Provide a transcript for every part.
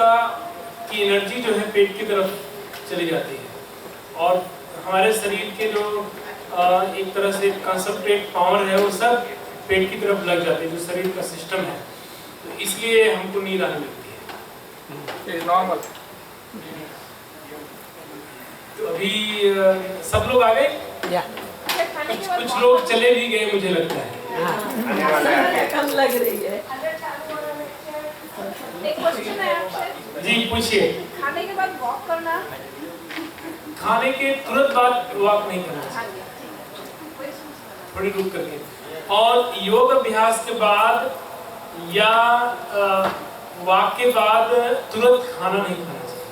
की एनर्जी जो है पेट की तरफ चली जाती है और हमारे शरीर के जो एक तरह से कंसंट्रेट पावर है वो सब पेट की तरफ लग जाती है, जो शरीर का सिस्टम है, तो इसलिए हमको नींद आने लगती है। नॉर्मल। तो अभी सब लोग आ गए, कुछ लोग चले भी गए मुझे लगता है। कम लग रही है। एक क्वेश्चन है आपसे। जी पूछिए। खाने के बाद वॉक करना? खाने के तुरंत बाद वॉक नहीं करना चाहिए, थोड़ी रुक करके, और योग अभ्यास के बाद या वॉक के बाद तुरंत खाना नहीं खाना चाहिए,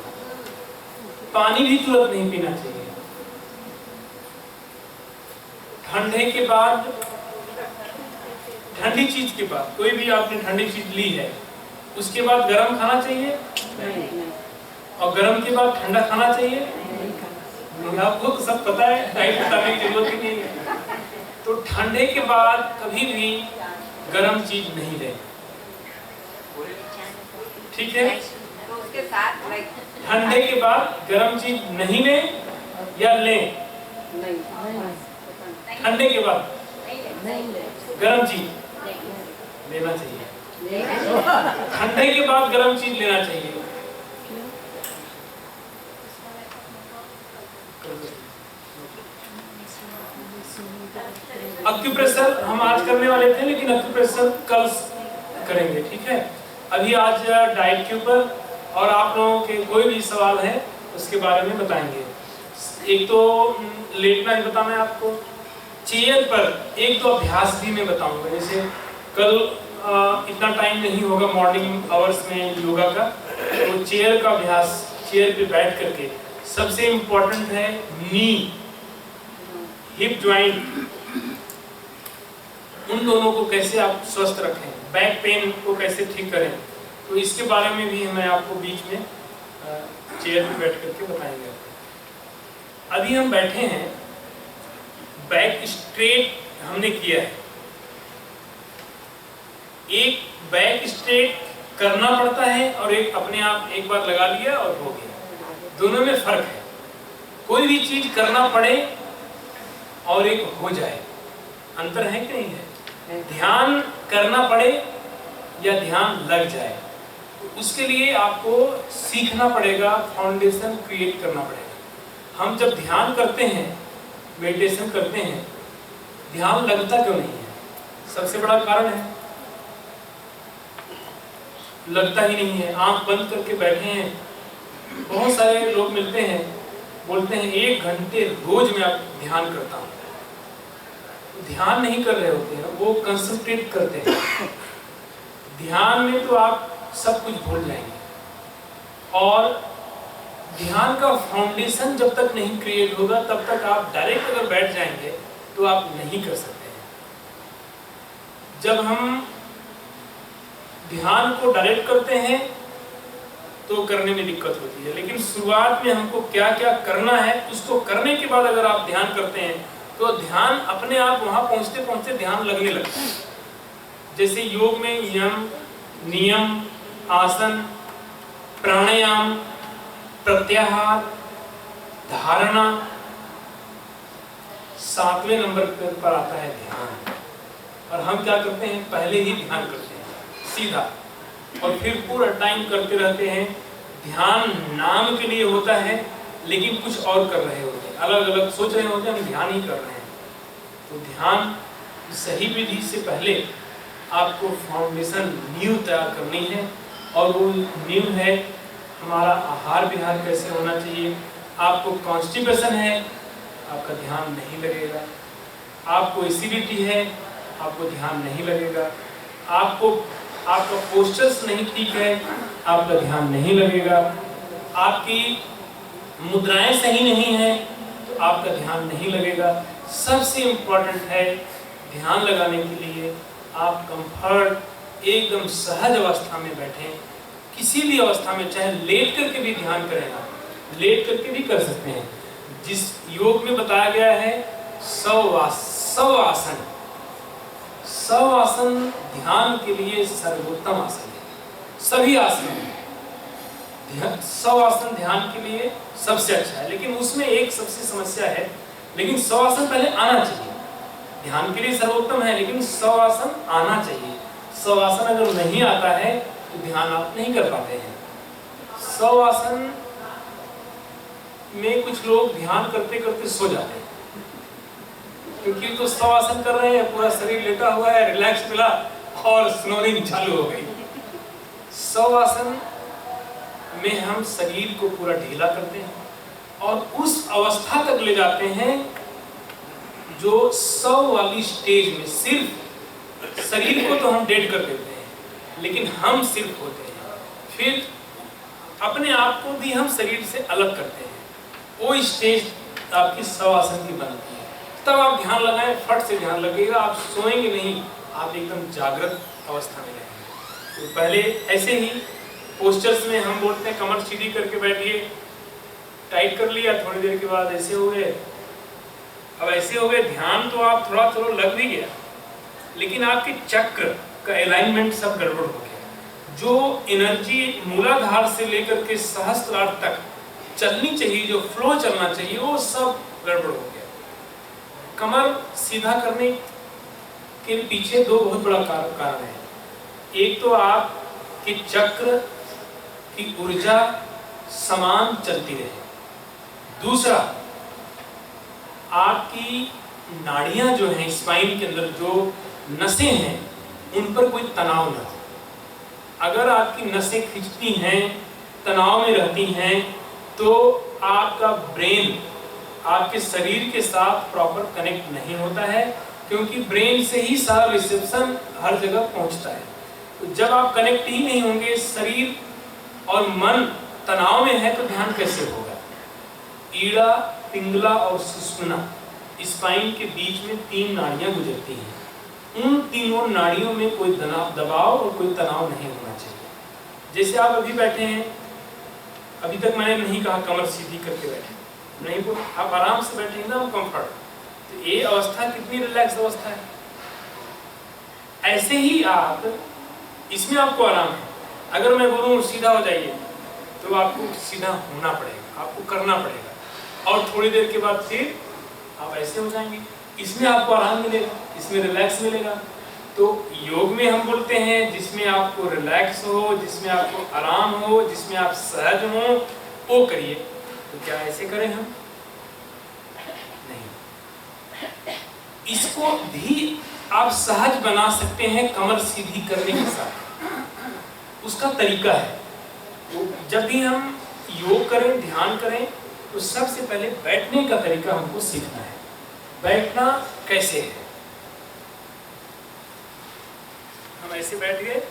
पानी भी तुरंत नहीं पीना चाहिए। ठंडे के बाद, ठंडी चीज के बाद, कोई भी आपने ठंडी चीज ली है उसके बाद गर्म खाना चाहिए और गर्म के बाद ठंडा खाना चाहिए। आपको तो सब पता है, डाइट बताने की जरूरत ही नहीं है। तो ठंडे के बाद कभी भी गर्म चीज नहीं लें, ठीक है? तो उसके साथ ठंडे के बाद गर्म चीज नहीं लें या लें? ठंडे के बाद गर्म चीज लेना चाहिए, ठंडे के बाद गर्म चीज लेना चाहिए। एक्यूप्रेशर हम आज करने वाले थे, लेकिन एक्यूप्रेशर कल करेंगे, ठीक है? अभी आज डाइट के ऊपर और आप लोगों के कोई भी सवाल है उसके बारे में बताएंगे। एक तो लेटना ही बताना है आपको, चेयर पर एक दो अभ्यास भी मैं बताऊंगा। जैसे कल इतना टाइम नहीं होगा मॉर्निंग आवर्स में योगा का, तो चेयर का अभ्यास, चेयर पे बैठ करके, सबसे इम्पोर्टेंट है नी, हिप ज्वाइंट, उन दोनों को कैसे आप स्वस्थ रखें, बैक पेन को कैसे ठीक करें, तो इसके बारे में भी मैं आपको बीच में चेयर पे बैठ करके बताएंगे। अभी हम बैठे हैं, बैक स्ट्रेट हमने किया है, एक बैक स्ट्रेट करना पड़ता है और एक अपने आप एक बार लगा लिया और हो गया, दोनों में फर्क है। कोई भी चीज करना पड़े और एक हो जाए, अंतर है कि नहीं है? ध्यान करना पड़े या ध्यान लग जाए, उसके लिए आपको सीखना पड़ेगा, फाउंडेशन क्रिएट करना पड़ेगा। हम जब ध्यान करते हैं, मेडिटेशन करते हैं, ध्यान लगता क्यों नहीं है? सबसे बड़ा कारण है लगता ही नहीं है। आंख बंद करके बैठे हैं, बहुत सारे लोग मिलते हैं, बोलते हैं 1 घंटे रोज मैं ध्यान करता हूँ, ध्यान नहीं कर रहे होते हैं, वो कंसंट्रेट करते हैं। ध्यान में तो आप सब कुछ भूल जाएंगे, और ध्यान का फाउंडेशन जब तक नहीं क्रिएट होगा तब तक आप डायरेक्ट अगर बैठ जाएंगे तो आप नहीं कर सकते हैं। जब हम ध्यान को डायरेक्ट करते हैं तो करने में दिक्कत होती है, लेकिन शुरुआत में हमको क्या क्या करना है उसको करने के बाद अगर आप ध्यान करते हैं तो ध्यान अपने आप वहां पहुंचते पहुंचते ध्यान लगने लगता है। जैसे योग में यम, नियम, आसन, प्राणायाम, प्रत्याहार, धारणा, 7वें नंबर पर आता है ध्यान। और हम क्या करते हैं, पहले ही ध्यान करते हैं सीधा, और फिर पूरा टाइम करते रहते हैं। ध्यान नाम के लिए होता है लेकिन कुछ और कर रहे होते हैं, अलग अलग सोच रहे होते हैं, हम ध्यान ही कर रहे हैं। तो ध्यान सही विधि से पहले आपको फाउंडेशन, नींव तैयार करनी है, और वो नींव है हमारा आहार विहार कैसे होना चाहिए। आपको कॉन्स्टिपेशन है, आपका ध्यान नहीं लगेगा। आपको एसिडिटी है, आपको ध्यान नहीं लगेगा। आपका पोस्चर्स नहीं ठीक है, आपका ध्यान नहीं लगेगा। आपकी मुद्राएं सही नहीं है तो आपका ध्यान नहीं लगेगा। सबसे इम्पोर्टेंट है ध्यान लगाने के लिए आप कंफर्ट, एकदम सहज अवस्था में बैठें। किसी भी अवस्था में, चाहे लेट करके भी ध्यान करें, आप लेट करके भी कर सकते हैं। जिस योग में बताया गया है 100 आसन, 100 आसन ध्यान के लिए सर्वोत्तम आसन है। सभी आसन शवासन ध्यान के लिए सबसे अच्छा है, लेकिन उसमें एक सबसे समस्या है, लेकिन शवासन पहले आना चाहिए। ध्यान के लिए सर्वोत्तम है, लेकिन शवासन आना चाहिए। शवासन अगर नहीं आता है तो ध्यान आप नहीं कर पाते हैं। शवासन में कुछ लोग ध्यान करते करते सो जाते हैं, क्योंकि तो शवासन कर रहे हैं, पूरा शरीर लेटा हुआ है, रिलैक्स मिला और स्नोरिंग चालू हो गई। शवासन में हम शरीर को पूरा ढीला करते हैं और उस अवस्था तक ले जाते हैं जो 100 वाली स्टेज में सिर्फ शरीर को तो हम डेड कर देते हैं, लेकिन हम सिर्फ होते हैं। फिर अपने आप को भी हम शरीर से अलग करते हैं। वो स्टेज आपकी शवासन की बनती है। तब आप ध्यान लगाएं, फट से ध्यान लगेगा, आप सोएंगे नहीं, आप एकदम जागृत अवस्था में रहेंगे। तो पहले ऐसे ही पोस्चर्स में हम बोलते हैं कमर सीधी करके बैठिए, टाइट कर लिया, थोड़ी देर के बाद ऐसे हो गए। अब ऐसे हो गए, ध्यान तो आप थोड़ा थोड़ा लग भी गया, लेकिन आपके चक्र का अलाइनमेंट सब गड़बड़ हो गया। जो एनर्जी मूलाधार से लेकर के सहस्त्रार तक चलनी चाहिए, जो फ्लो चलना चाहिए, वो सब गड़बड़ हो गया। कमर सीधा करने के पीछे दो बहुत बड़ा कारण है। एक तो आपके चक्र की ऊर्जा समान चलती रहे, दूसरा आपकी नाड़ियां जो हैं स्पाइन के अंदर, जो नसें हैं, उन पर कोई तनाव न हो। अगर आपकी नसें खिंचती हैं, तनाव में रहती हैं, तो आपका ब्रेन आपके शरीर के साथ प्रॉपर कनेक्ट नहीं होता है, क्योंकि ब्रेन से ही सारा रिसेप्शन हर जगह पहुंचता है। तो जब आप कनेक्ट ही नहीं होंगे, शरीर और मन तनाव में है, तो ध्यान कैसे होगा। ईड़ा, पिंगला और सुषुम्ना, स्पाइन के बीच में 3 नाड़ियां गुजरती हैं। उन तीनों नाड़ियों में कोई दबाव और कोई तनाव नहीं होना चाहिए। जैसे आप अभी बैठे हैं, अभी तक मैंने नहीं कहा कमर सीधी करके बैठे, नहीं बोल, आप आराम से बैठे ना, कंफर्ट। तो ये अवस्था कितनी रिलैक्स अवस्था है। ऐसे ही आप, इसमें आपको आराम है। अगर मैं बोलूँ सीधा हो जाइए, तो आपको सीधा होना पड़ेगा, आपको करना पड़ेगा, और थोड़ी देर के बाद फिर आप ऐसे हो जाएंगे। इसमें आपको आराम मिलेगा, इसमें रिलैक्स मिलेगा। तो योग में हम बोलते हैं जिसमें आपको रिलैक्स हो, जिसमें आपको आराम हो, जिसमें आप सहज हो, वो करिए। तो क्या ऐसे करें हम? नहीं। इसको भी आप सहज बना सकते हैं कमर सीधी करने के साथ। उसका तरीका है, तो जब भी हम योग करें, ध्यान करें, तो सबसे पहले बैठने का तरीका हमको सीखना है। बैठना कैसे है? हम ऐसे बैठ गए,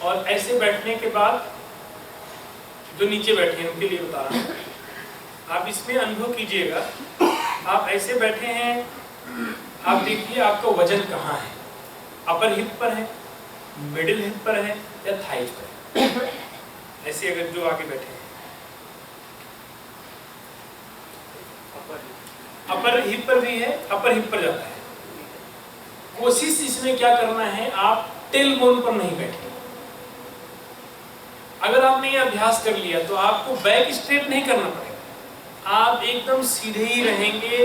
और ऐसे बैठने के बाद जो नीचे बैठे हैं उनके लिए बता रहा हूं, आप इसमें अनुभव कीजिएगा। आप ऐसे बैठे हैं, आप देखिए आपका वजन कहाँ है, अपर हिप पर है, मिडिल हिप पर है, या थाइज पर है। ऐसे अगर जो आगे बैठे हैं, अपर हिप पर भी है, अपर हिप पर जाता है। कोशिश इसमें क्या करना है, आप टेल बोन पर नहीं बैठे। अगर आपने ये अभ्यास कर लिया तो आपको बैक स्ट्रेट नहीं करना पड़ेगा, आप एकदम सीधे ही रहेंगे,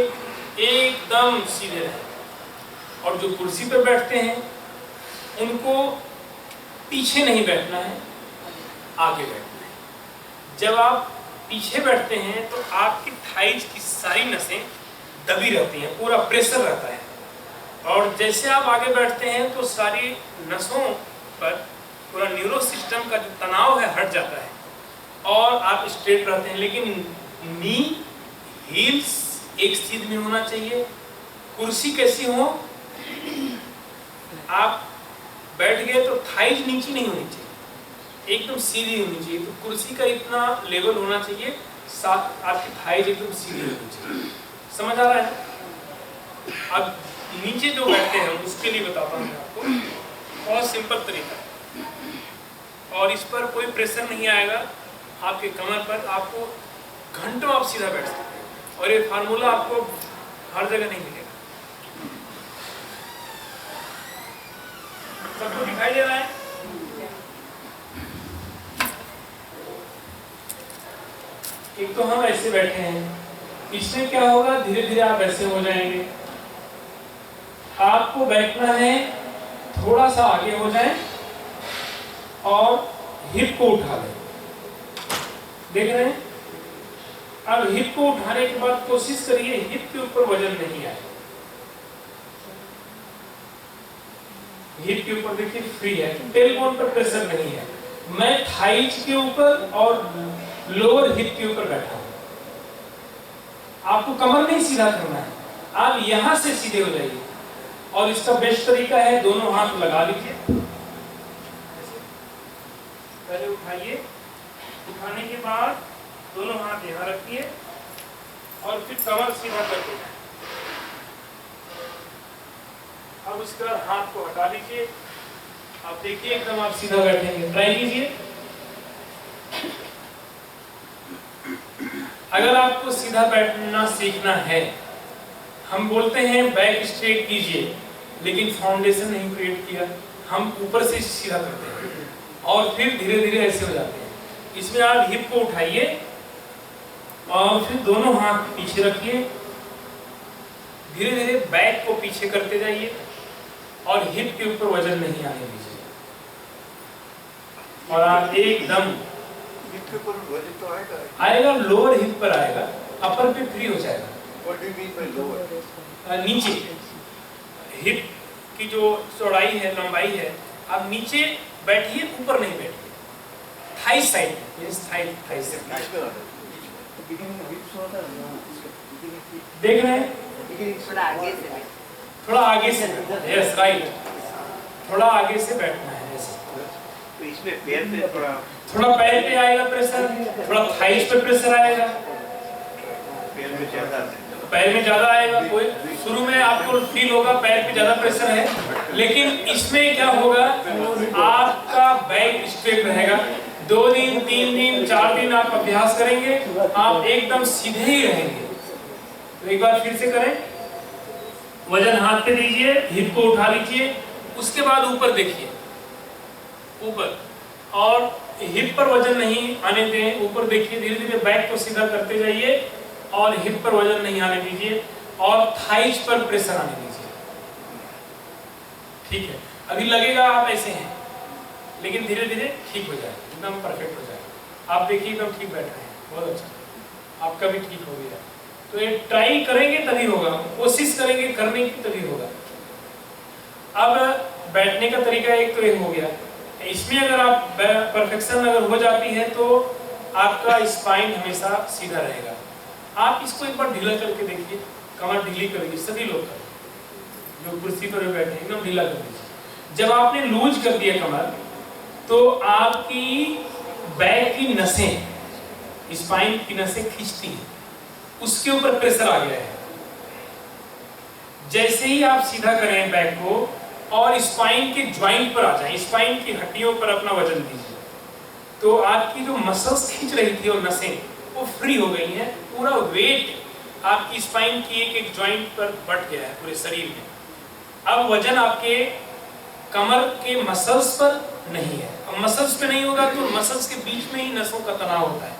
एकदम सीधे रहेंगे। और जो कुर्सी पर बैठते हैं उनको पीछे नहीं बैठना है, आगे बैठना है। जब आप पीछे बैठते हैं तो आपकी थाइज की सारी नसें दबी रहती हैं, पूरा प्रेशर रहता है। और जैसे आप आगे बैठते हैं तो सारी नसों पर पूरा न्यूरो सिस्टम का जो तनाव है हट जाता है, और आप स्ट्रेट रहते हैं। लेकिन नी, हील्स एक स्थिति में होना चाहिए। कुर्सी कैसी हो, आप बैठ गए तो थाइज नीचे नहीं होनी चाहिए, एकदम सीधी होनी चाहिए। तो कुर्सी का इतना लेवल होना चाहिए, साथ आपकी थाइज एकदम सीधी होनी चाहिए। समझ आ रहा है? अब नीचे जो बैठते हैं उसके लिए बताता हूँ आपको, बहुत सिंपल तरीका है, और इस पर कोई प्रेशर नहीं आएगा आपके कमर पर। आपको घंटों आप सीधा बैठ सकते हैं, और ये फार्मूला आपको हर जगह नहीं मिलेगा। सबको दिखाई दे रहा है? एक तो हम ऐसे बैठे हैं, इसमें क्या होगा, धीरे धीरे आप ऐसे हो जाएंगे। आपको बैठना है, थोड़ा सा आगे हो जाए और हिप को उठा लें। देख रहे हैं? अब हिप को उठाने के बाद कोशिश करिए हिप के ऊपर वजन नहीं आए। हिप के ऊपर देखिए फ्री है, टेलबोन पर प्रेशर नहीं है। मैं थाइज के ऊपर और लोअर हिप के ऊपर बैठा हूं। आपको कमर नहीं सीधा करना है, आप यहां से सीधे हो जाइए। और इसका बेस्ट तरीका है, दोनों हाथ लगा लीजिए, पहले उठाइए, उठाने के बाद दोनों हाथ यहां रखिए और फिर कमर सीधा कर देना। अब उसके बाद हाथ को हटा लीजिए। आप देखिए एकदम आप सीधा बैठेंगे। ट्राई कीजिए। अगर आपको सीधा बैठना सीखना है, हम बोलते हैं बैक स्ट्रेट कीजिए, लेकिन फाउंडेशन नहीं क्रिएट किया, हम ऊपर से सीधा करते हैं और फिर धीरे धीरे ऐसे हो जाते हैं। इसमें आप हिप को उठाइए और फिर दोनों हाथ पीछे रखिए, धीरे धीरे बैक को पीछे करते जाइए और हिप के ऊपर वजन नहीं आने दीजिए। और आप एकदम हिप के ऊपर वजन तो आएगा, लोअर हिप पर आएगा, अपर पे फ्री हो जाएगा। What do you mean by lower? नीचे हिप की जो चौड़ाई है, लंबाई है, आप नीचे बैठिए, ऊपर नहीं बैठिए। थाई साइड, थाई साइड देख रहे हैं? थोड़ा आगे से, थोड़ा आगे से, यस राइट, थोड़ा आगे से बैठना है ऐसे। तो इसमें पैर पे थोड़ा पैर पे आएगा प्रेशर, थोड़ा थाइस पे प्रेशर आएगा, पैर में ज्यादा पैर में ज्यादा आएगा। कोई शुरू में आपको फील होगा पैर पे ज्यादा प्रेशर है, लेकिन इसमें क्या होगा, आपका बैक स्ट्रेट रहेगा। 2 दिन 3 दिन 4 दिन आप अभ्यास करेंगे, आप एकदम सीधे ही रहेंगे। तो एक बार फिर से करें। वजन हाथ पे दीजिए, हिप को उठा लीजिए, उसके बाद ऊपर देखिए, ऊपर, और हिप पर वजन नहीं आने दें, ऊपर देखिए, धीरे धीरे बैक को सीधा करते जाइए और हिप पर वजन नहीं आने दीजिए और थाइज पर प्रेशर आने दीजिए। ठीक है, अभी लगेगा आप ऐसे हैं, लेकिन धीरे धीरे ठीक हो जाए, एकदम परफेक्ट हो जाए। आप देखिए एकदम ठीक बैठ रहे हैं, बहुत अच्छा, आपका भी ठीक हो गया। तो ये ट्राई करेंगे तभी होगा, कोशिश करेंगे करने की तभी होगा। अब बैठने का तरीका एक तो ये हो गया। इसमें अगर आप परफेक्शन अगर हो जाती है तो आपका स्पाइन हमेशा सीधा रहेगा। आप इसको एक बार ढीला करके देखिए, कमर ढीली करिए, सभी लोग करें, जो कुर्सी पर बैठे हैं एकदम ढीला कर दीजिए। जब आपने लूज कर दिया कमर, तो आपकी बैक की नसें, स्पाइन की नसें खींचती हैं, उसके ऊपर प्रेशर आ गया है। जैसे ही आप सीधा करें बैक को और स्पाइन के ज्वाइंट पर आ जाएं, स्पाइन की हड्डियों पर अपना वजन दीजिए, तो आपकी जो मसल्स खींच रही थी और नसें, वो फ्री हो गई हैं। पूरा वेट आपकी स्पाइन की एक एक ज्वाइंट पर बट गया है पूरे शरीर में। अब वजन आपके कमर के मसल्स पर नहीं है। अब मसल्स पे नहीं होगा तो मसल्स के बीच में ही नसों का तनाव होता है।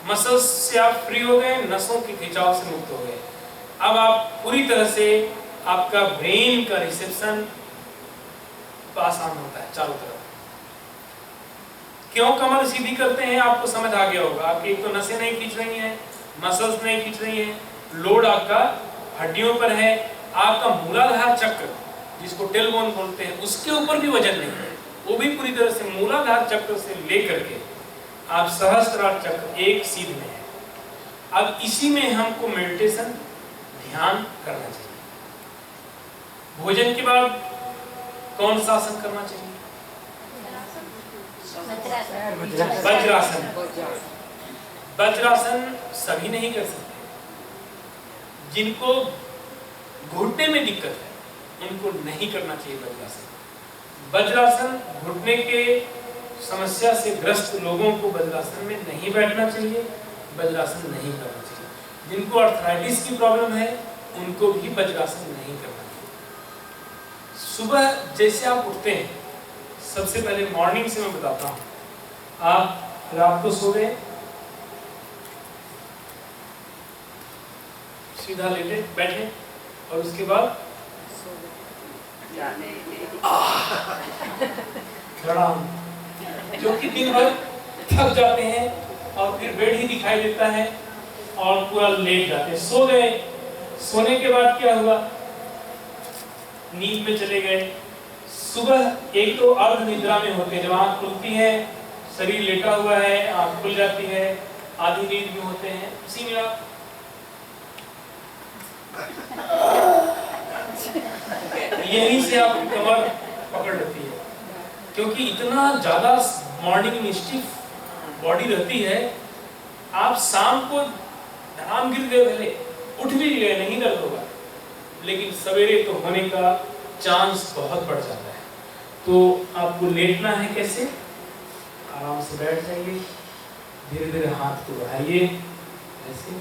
मसल्स से आप फ्री हो गए, नसों के खिंचाव से मुक्त हो गए। अब आप पूरी तरह से, आपका ब्रेन का रिसेप्शन आसान होता है चारों तरफ। क्यों कमर सीधी करते हैं आपको समझ आ गया होगा। आपकी एक तो नसें नहीं खींच रही हैं, मसल्स नहीं खींच रही हैं, लोड आपका हड्डियों पर है। आपका मूलाधार चक्र, जिसको टेलबोन बोलते हैं, उसके ऊपर भी वजन नहीं है, वो भी पूरी तरह से मूलाधार चक्र से लेकर के आप सहस्त्रार चक्र एक सीध में है। अब इसी में हमको मेडिटेशन, ध्यान करना चाहिए। भोजन के बाद कौन सा आसन करना चाहिए? वज्रासन। वज्रासन सभी नहीं कर सकते। जिनको घुटने में दिक्कत है उनको नहीं करना चाहिए वज्रासन। वज्रासन घुटने के समस्या से ग्रस्त लोगों को वज्रासन में नहीं बैठना चाहिए, वज्रासन नहीं करना चाहिए। जिनको अर्थराइटिस की प्रॉब्लम है उनको भी वज्रासन नहीं करना चाहिए। सुबह जैसे आप उठते हैं, सबसे पहले मॉर्निंग से मैं बताता हूँ, आप रात को सो गए, सीधा लेटे बैठे और उसके बाद प्रणाम। क्योंकि दिन भर थक जाते हैं और फिर बेड ही दिखाई देता है और पूरा लेट जाते हैं, सो गए। सोने के बाद क्या हुआ, नींद में चले गए। सुबह एक तो अर्ध निद्रा में होते हैं, जब आँख खुलती है शरीर लेटा हुआ है, आँख खुल जाती है, आधी नींद में होते हैं। उसी में आप यहीं से आप कमर पकड़ लेती है, क्योंकि इतना ज्यादा मॉर्निंग में स्टिफ बॉडी रहती है। आप शाम को धड़ाम गिर गए, भले उठ भी गए, नहीं दर्द होगा, लेकिन सवेरे तो होने का चांस बहुत बढ़ जाता है। तो आपको लेटना है कैसे, आराम से बैठ जाइए, धीरे धीरे हाथ को बढ़ाइए ऐसे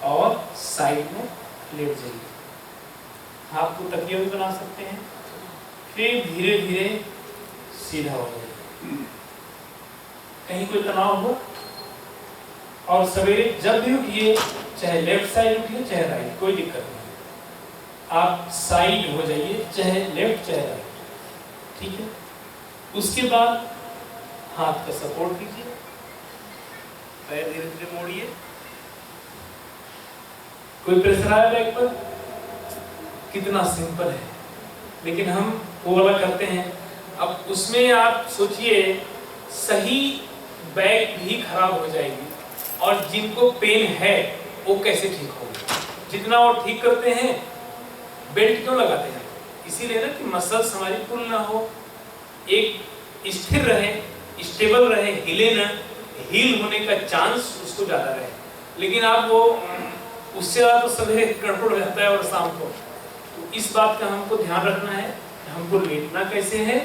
और साइड में लेट जाइए। हाथ को तकिया भी बना सकते हैं, फिर धीरे धीरे सीधा हो जाइए। कहीं कोई तनाव हो, और सवेरे जब भी उठिए, चाहे लेफ्ट साइड उठिए चाहे राइट, कोई दिक्कत नहीं, आप साइड हो जाइए, चाहे लेफ्ट चाहे राइट, ठीक है। उसके बाद हाथ का सपोर्ट कीजिए, पैर धीरे धीरे मोड़िए। कोई प्रेशर आया बैक पर, कितना सिंपल है, लेकिन हम वो वाला करते हैं। अब उसमें आप सोचिए, सही बैक भी खराब हो जाएगी, और जिनको पेन है वो कैसे ठीक होगी। जितना वो ठीक करते हैं, बेल्ट क्यों लगाते हैं, इसीलिए ना कि मसल्स हमारी पुल ना हो, एक स्थिर रहे, स्टेबल रहे, हिले ना, हील होने का चांस उसको ज्यादा रहे। लेकिन आप वो उससे ज्यादा तो सवेरे गड़बड़ हो जाता है और शाम को। तो इस बात का हमको ध्यान रखना है, हमको लेटना कैसे है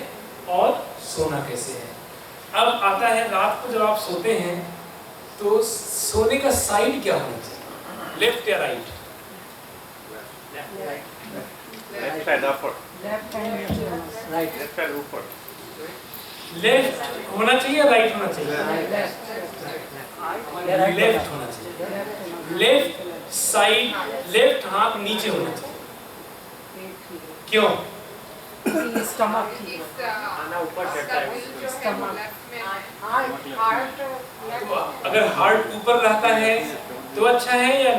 और सोना कैसे है। अब आता है रात को जब आप सोते हैं तो सोने का साइड क्या होना चाहिए, लेफ्ट या right? Left side upper, left hand right, left side ऊपर। लेफ्ट होना चाहिए, राइट होना चाहिए? लेफ्ट होना चाहिए। लेफ्ट साइड, लेफ्ट हाथ नीचे होना चाहिए। क्यों? स्टमक ऊपर चढ़ता है, अगर हार्ट ऊपर रहता है तो अच्छा है, या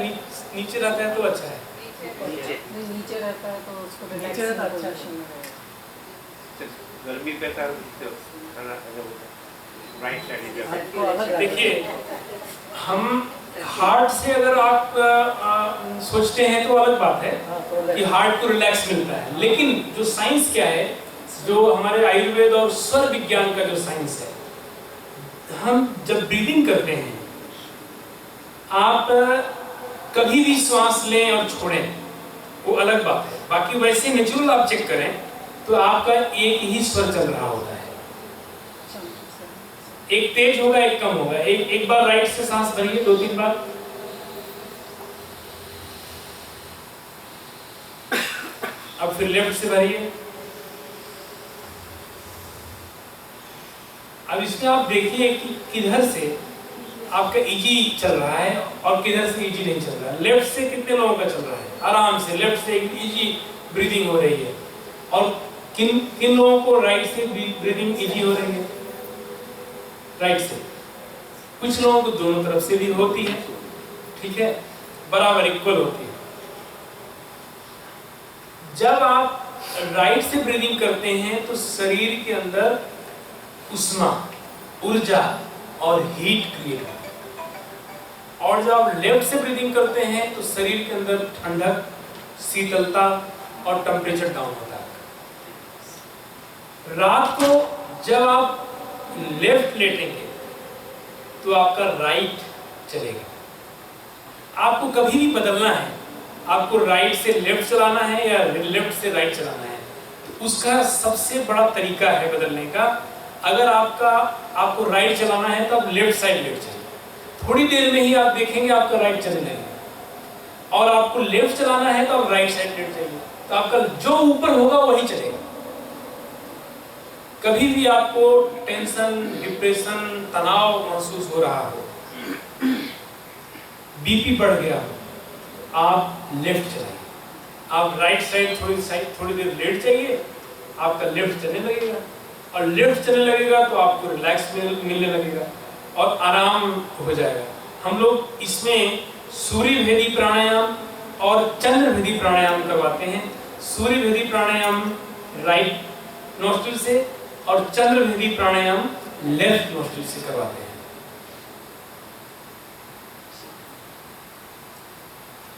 नीचे रहता है तो अच्छा है? नीचे रहता है तो उसको नीचे रहता है, अच्छा गर्मी पे का राइट साइड। देखिए, हम हार्ट से अगर आप सोचते हैं तो अलग बात है कि हार्ट को रिलैक्स मिलता है, लेकिन जो साइंस क्या है, जो हमारे आयुर्वेद और स्वर विज्ञान का जो साइंस है, हम जब ब्रीदिंग करते हैं, आप कभी भी श्वास लें और छोड़ें, वो अलग बात है। बाकी वैसे नेचुरल आप चेक करें तो आपका एक ही स्वर चल रहा होता है, एक तेज होगा एक कम होगा। एक बार राइट से सांस भरिए 2-3 बार, अब फिर लेफ्ट से भरिए। अब इसमें आप देखिए कि किधर से आपका इजी चल रहा है और किधर से इजी नहीं चल रहा है। लेफ्ट से कितने लोगों का चल रहा है, आराम से लेफ्ट से इजी ब्रीदिंग हो रही है, और किन लोगों को राइट से ब्रीदिंग इजी हो रही है, राइट से। कुछ लोगों को दोनों तरफ से भी होती है, ठीक है, बराबर इक्वल होती है। जब आप राइट से ब्रीदिंग करते हैं तो शरीर के अंदर उष्मा, ऊर्जा और हीट क्रिएट होती है, और जब आप लेफ्ट से ब्रीदिंग करते हैं तो शरीर के अंदर ठंडक, शीतलता और टेम्परेचर डाउन होता है। रात को जब आप लेफ्ट लेटेंगे तो आपका राइट चलेगा। आपको कभी भी बदलना है, आपको राइट से लेफ्ट चलाना है या लेफ्ट से राइट चलाना है, तो उसका सबसे बड़ा तरीका है बदलने का। अगर आपको राइट चलाना है तो आप लेफ्ट साइड लेफ्ट चलिए, थोड़ी देर में ही आप देखेंगे आपका राइट चलने लगेगा। और आपको लेफ्ट चलाना है तो आप राइट साइड लेफ्ट चलिए, तो आपका जो ऊपर होगा वही चलेगा। कभी भी आपको टेंशन, डिप्रेशन, तनाव महसूस हो रहा हो, बीपी बढ़ गया हो, आप लेफ्ट चलाइए। आप राइट साइड थोड़ी देर लेट जाइए, आपका लेफ्ट चलने लगेगा, और लेफ्ट चलने लगेगा तो आपको रिलैक्स मिलने लगेगा और आराम हो जाएगा। हम लोग इसमें सूर्य भेदी प्राणायाम और चंद्र भेदी प्राणायाम करवाते हैं। सूर्य भेदी प्राणायाम राइट नोस्ट्रिल से और चंद्र भेदी प्राणायाम लेफ्ट नोस्ट्रिल से करवाते हैं।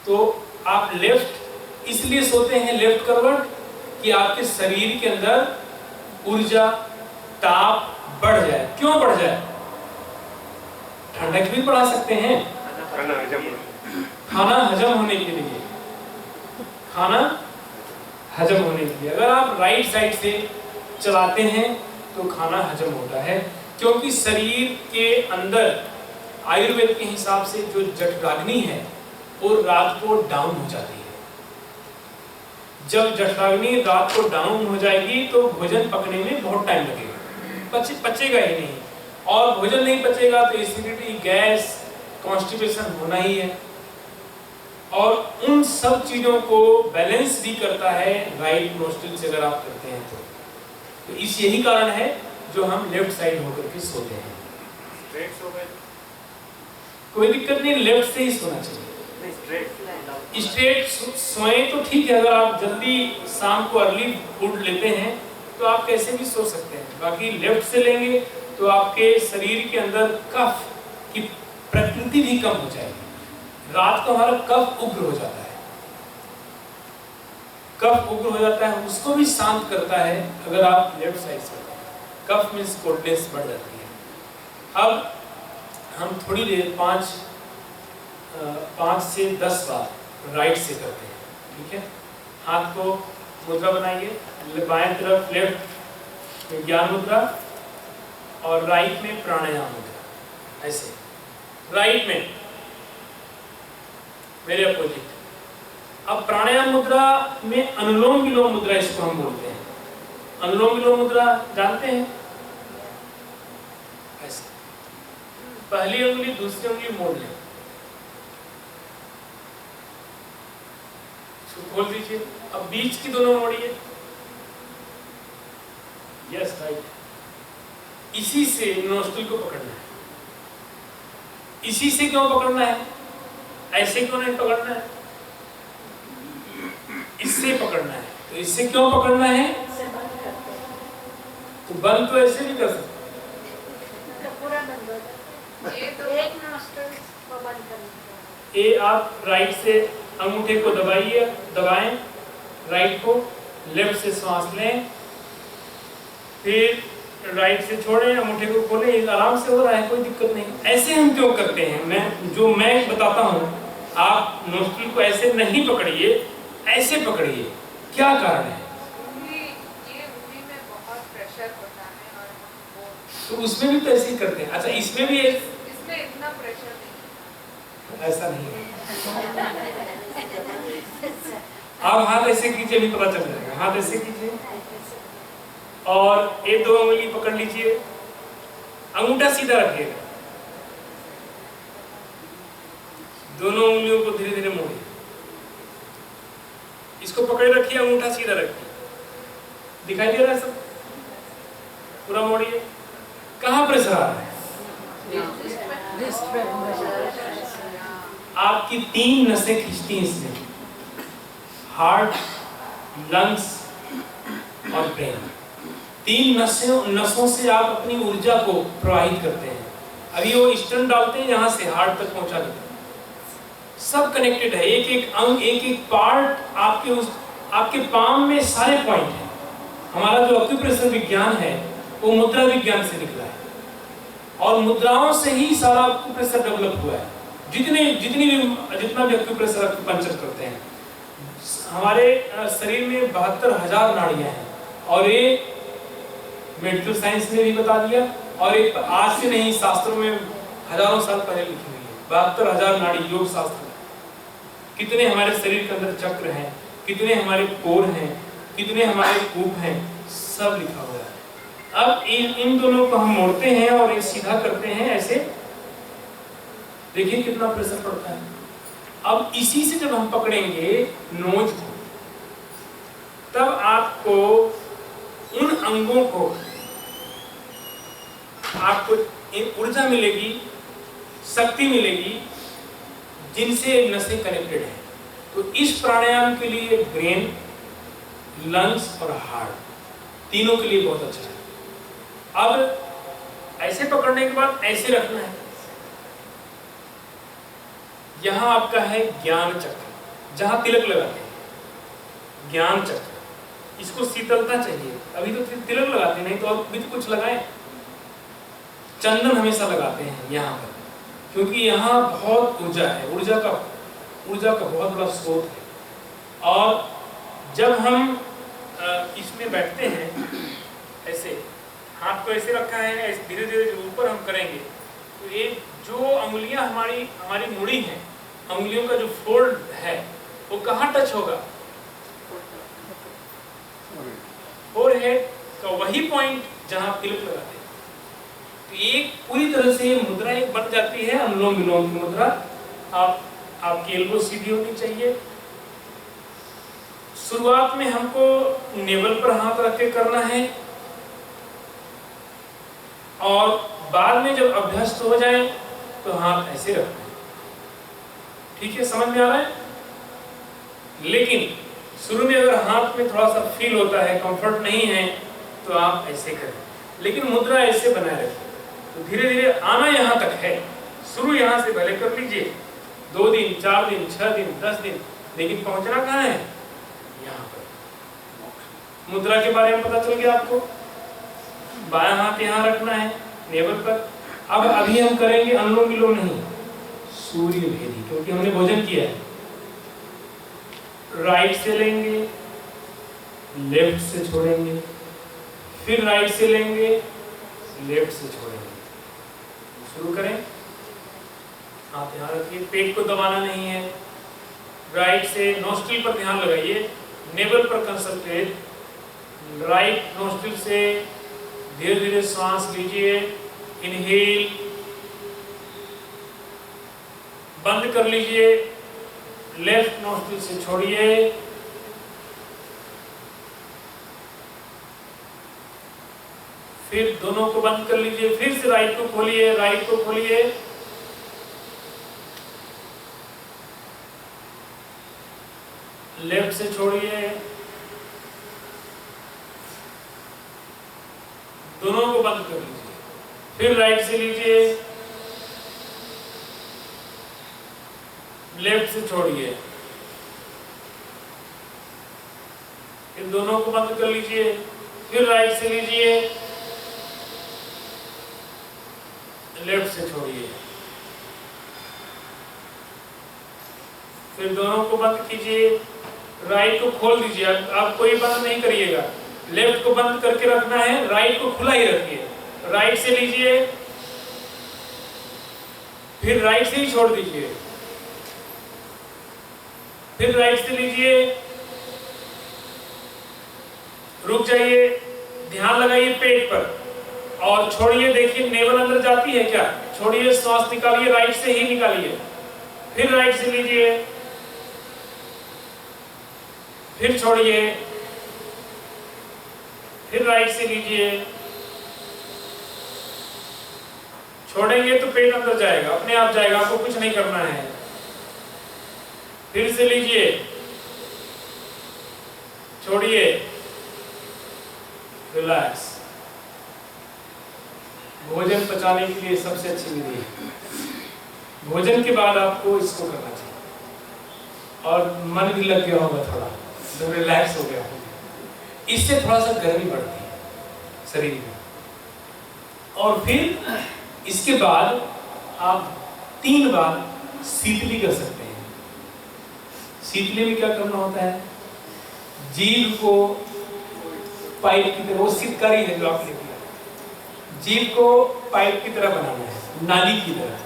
तो आप लेफ्ट इसलिए सोते हैं लेफ्ट करवट कि आपके शरीर के अंदर ऊर्जा ताप बढ़ जाए। क्यों बढ़ जाए? ठंडक भी बढ़ा सकते हैं, खाना हजम खाना हजम होने के लिए, खाना हजम होने के लिए। अगर आप राइट साइड से चलाते हैं तो खाना हजम होता है, क्योंकि शरीर के अंदर आयुर्वेद के हिसाब से जो जठराग्नि है वो रात को डाउन हो जाती है। जब जठराग्नि रात को डाउन हो जाएगी तो भोजन पकने में बहुत टाइम लगेगा, पचेगा ही नहीं, और भोजन नहीं पचेगा तो एसिडिटी, गैस, कॉन्स्टिपेशन होना ही है। और उन सब चीजों को बैलेंस भी करता है राइट नोस्ट्रिल से अगर आप करते हैं तो इस यही कारण है जो हम लेफ्ट साइड होकर के सोते हैं। स्ट्रेट सो गए, कोई दिक्कत नहीं, लेफ्ट से ही सोना चाहिए। स्ट्रेट सोएं तो ठीक है, अगर आप जल्दी शाम को अर्ली फूड लेते हैं तो आप कैसे भी सो सकते हैं। बाकी लेफ्ट से लेंगे तो आपके शरीर के अंदर कफ की प्रकृति भी कम हो जाएगी। रात को हमारा कफ उग्र हो जाता है, कफ उग्र हो जाता है, उसको भी शांत करता है अगर आप लेफ्ट साइड से। कफ मीन्स कोल्डनेस बढ़ जाती है। अब हम थोड़ी देर 5 से 10 बार राइट से करते हैं, ठीक है। हाथ को मुद्रा बनाइए, बाएं तरफ लेफ्ट में ज्ञान मुद्रा और राइट में प्राणायाम मुद्रा, ऐसे राइट में मेरे अपोजिट। अब प्राणायाम मुद्रा में अनुलोम विलोम मुद्रा इसको हम बोलते हैं। अनुलोम विलोम मुद्रा जानते हैं? ऐसे पहली उंगली दूसरी उंगली मोड़ लें, खोल दीजिए। अब बीच की दोनों मोड़िए, यस राइट। इसी से नोस्ट्रिल को पकड़ना है। इसी से क्यों पकड़ना है? ऐसे क्यों नहीं पकड़ना है? इससे पकड़ना है। तो इससे क्यों पकड़ना है? तो बंद तो ऐसे भी कर सकते, पूरा बंद हो जाए। ये तो एक नोस्ट्रिल को बंद करना। ये आप राइट से अंगूठे को दबाइए, दबाएं राइट को, लेफ्ट से सांस लें, फिर राइट से छोड़ें, अंगूठे को खोलें, आराम से हो रहा है, कोई दिक्कत नहीं। ऐसे हम क्यों करते हैं? मैं बताता हूँ, आप नोस्ट्रिल को ऐसे नहीं पकड़िए, ऐसे पकड़िए। क्या कारण है? ये उंगली में बहुत प्रेशर होता है और वो तो उसमें भी तो ऐसे ही करते हैं। अच्छा, इसमें भी इसमें इतना प्रेशर नहीं, ऐसा नहीं है। आप हाथ ऐसे कीजिए, अभी पता चल जाएगा। हाथ ऐसे कीजिए और एक दो उंगली पकड़ लीजिए, अंगूठा सीधा रखिएगा, दोनों उंगलियों को धीरे धीरे मोड़िए। इसको पकड़े रखिए, अंगूठा सीधा रखिए, दिखाई दे रहा है सब? पूरा मोड़िए। कहाँ प्रेशर आ रहा है? रिस्ट पे आपकी 3 नसें खींचती हैं इसमें, हार्ट, लंग्स और ब्रेन। 3 नसों से आप अपनी ऊर्जा को प्रवाहित करते हैं। अभी वो स्टंट डालते हैं, यहाँ से हार्ट तक पहुँचा देते हैं। सब कनेक्टेड है, एक एक अंग, एक एक पार्ट आपके पाम में सारे पॉइंट हैं। हमारा जो एक्यूप्रेशर विज्ञान है वो मुद्रा विज्ञान से निकला है, और मुद्राओं से ही सारा एक्यूप्रेशर डेवलप हुआ है। जितना भी एक्यूप्रेशर पंचर करते हैं, हमारे शरीर में 72,000 नाड़ियां हैं, और ये मेडिकल साइंस ने भी बता दिया, और एक आज से नहीं, शास्त्रों में हजारों साल पहले लिखी हुई है। 72,000 नाड़ी योग शास्त्र। कितने हमारे शरीर के अंदर चक्र हैं, कितने हमारे कोर हैं, कितने हमारे कूप हैं, सब लिखा हुआ है। अब इन दोनों को हम मोड़ते हैं और ये सीधा करते हैं, ऐसे देखिए कितना प्रेशर पड़ता है। अब इसी से जब हम पकड़ेंगे नोज को, तब आपको उन अंगों को आपको एक ऊर्जा मिलेगी, शक्ति मिलेगी जिनसे नसें कनेक्टेड हैं। तो इस प्राणायाम के लिए ब्रेन, लंग्स और हार्ट तीनों के लिए बहुत अच्छा है। अब ऐसे पकड़ने के बाद ऐसे रखना है। यहां आपका है ज्ञान चक्र, जहां तिलक लगाते हैं, ज्ञान चक्र। इसको शीतलता चाहिए, अभी तो तिलक लगाते नहीं तो अभी तो कुछ लगाए। चंदन हमेशा लगाते हैं यहाँ पर, क्योंकि यहाँ बहुत ऊर्जा है, ऊर्जा का बहुत बड़ा स्रोत है। और जब हम इसमें बैठते हैं, ऐसे हाथ को ऐसे रखा है, ऐसे धीरे धीरे ऊपर हम करेंगे तो ये जो अंगुलियां हमारी मुड़ी हैं, अंगुलियों का जो फोल्ड है वो कहाँ टच होगा? फोरहेड का वही पॉइंट जहां तिलक लगाते हैं। तो एक पूरी तरह से मुद्रा एक बन जाती है, अनुलोम विलोम की मुद्रा। आपकी एल्बो सीधी होनी चाहिए। शुरुआत में हमको नेवल पर हाथ रख के करना है और बाद में जब अभ्यस्त हो जाए तो हाथ ऐसे रखना है। ठीक है, समझ में आ रहा है? लेकिन शुरू में अगर हाथ में थोड़ा सा फील होता है, कंफर्ट नहीं है, तो आप ऐसे करें, लेकिन मुद्रा ऐसे बनाए रखें। तो धीरे धीरे आना यहाँ तक है। शुरू यहाँ से भले कर लीजिए, 2 दिन, 4 दिन, 6 दिन, 10 दिन, लेकिन पहुंचना कहाँ है? यहाँ पर। मुद्रा के बारे में पता चल गया आपको। बायां हाथ यहाँ रखना है नेवल पर। अब अभी हम करेंगे अनुलोम विलोम नहीं, सूर्य भेदी, क्योंकि हमने भोजन किया है। राइट से लेंगे, लेफ्ट से छोड़ेंगे, फिर राइट से लेंगे, लेफ्ट से छोड़ेंगे। शुरू करें। हाथ यहाँ रखिए, पेट को दबाना नहीं है। राइट से नोस्ट्रिल पर ध्यान लगाइए, नेवल पर कंसंट्रेट। राइट नोस्ट्रिल से धीरे धीरे सांस लीजिए, इनहेल, बंद कर लीजिए, लेफ्ट नोस्ट्रिल से छोड़िए, फिर दोनों को बंद कर लीजिए, फिर से राइट को खोलिए, राइट को खोलिए, लेफ्ट से छोड़िए, दोनों को बंद कर लीजिए, फिर राइट से लीजिए, लेफ्ट से छोड़िए, फिर दोनों को बंद कर लीजिए, फिर राइट से लीजिए, लेफ्ट से छोड़िए, फिर दोनों को बंद कीजिए, राइट को खोल दीजिए। आप कोई बंद नहीं करिएगा, लेफ्ट को बंद करके रखना है, राइट को खुला ही रखिए। राइट से लीजिए, फिर राइट से ही छोड़ दीजिए, फिर राइट से लीजिए, रुक जाइए, ध्यान लगाइए पेट पर और छोड़िए। देखिए नेवल अंदर जाती है क्या? छोड़िए, सांस निकालिए, राइट से ही निकालिए, फिर राइट से लीजिए, फिर छोड़िए, फिर राइट से लीजिए। छोड़ेंगे तो पेट अंदर जाएगा, अपने आप जाएगा, आपको कुछ नहीं करना है। फिर से लीजिए, छोड़िए, रिलैक्स। भोजन पचाने के लिए सबसे अच्छी विधि है। भोजन के बाद आपको इसको करना चाहिए और मन भी लग गया होगा थोड़ा, जब रिलैक्स हो गया होगा। इससे थोड़ा सा गर्मी बढ़ती है शरीर में। और फिर इसके बाद आप 3 बार शीतली कर सकते हैं। शीतली में क्या करना होता है? जीभ को पाइप की तरह, वो शीतकारी है जो आपने किया, जीभ को पाइप की तरह बनाना है, नाली की तरह।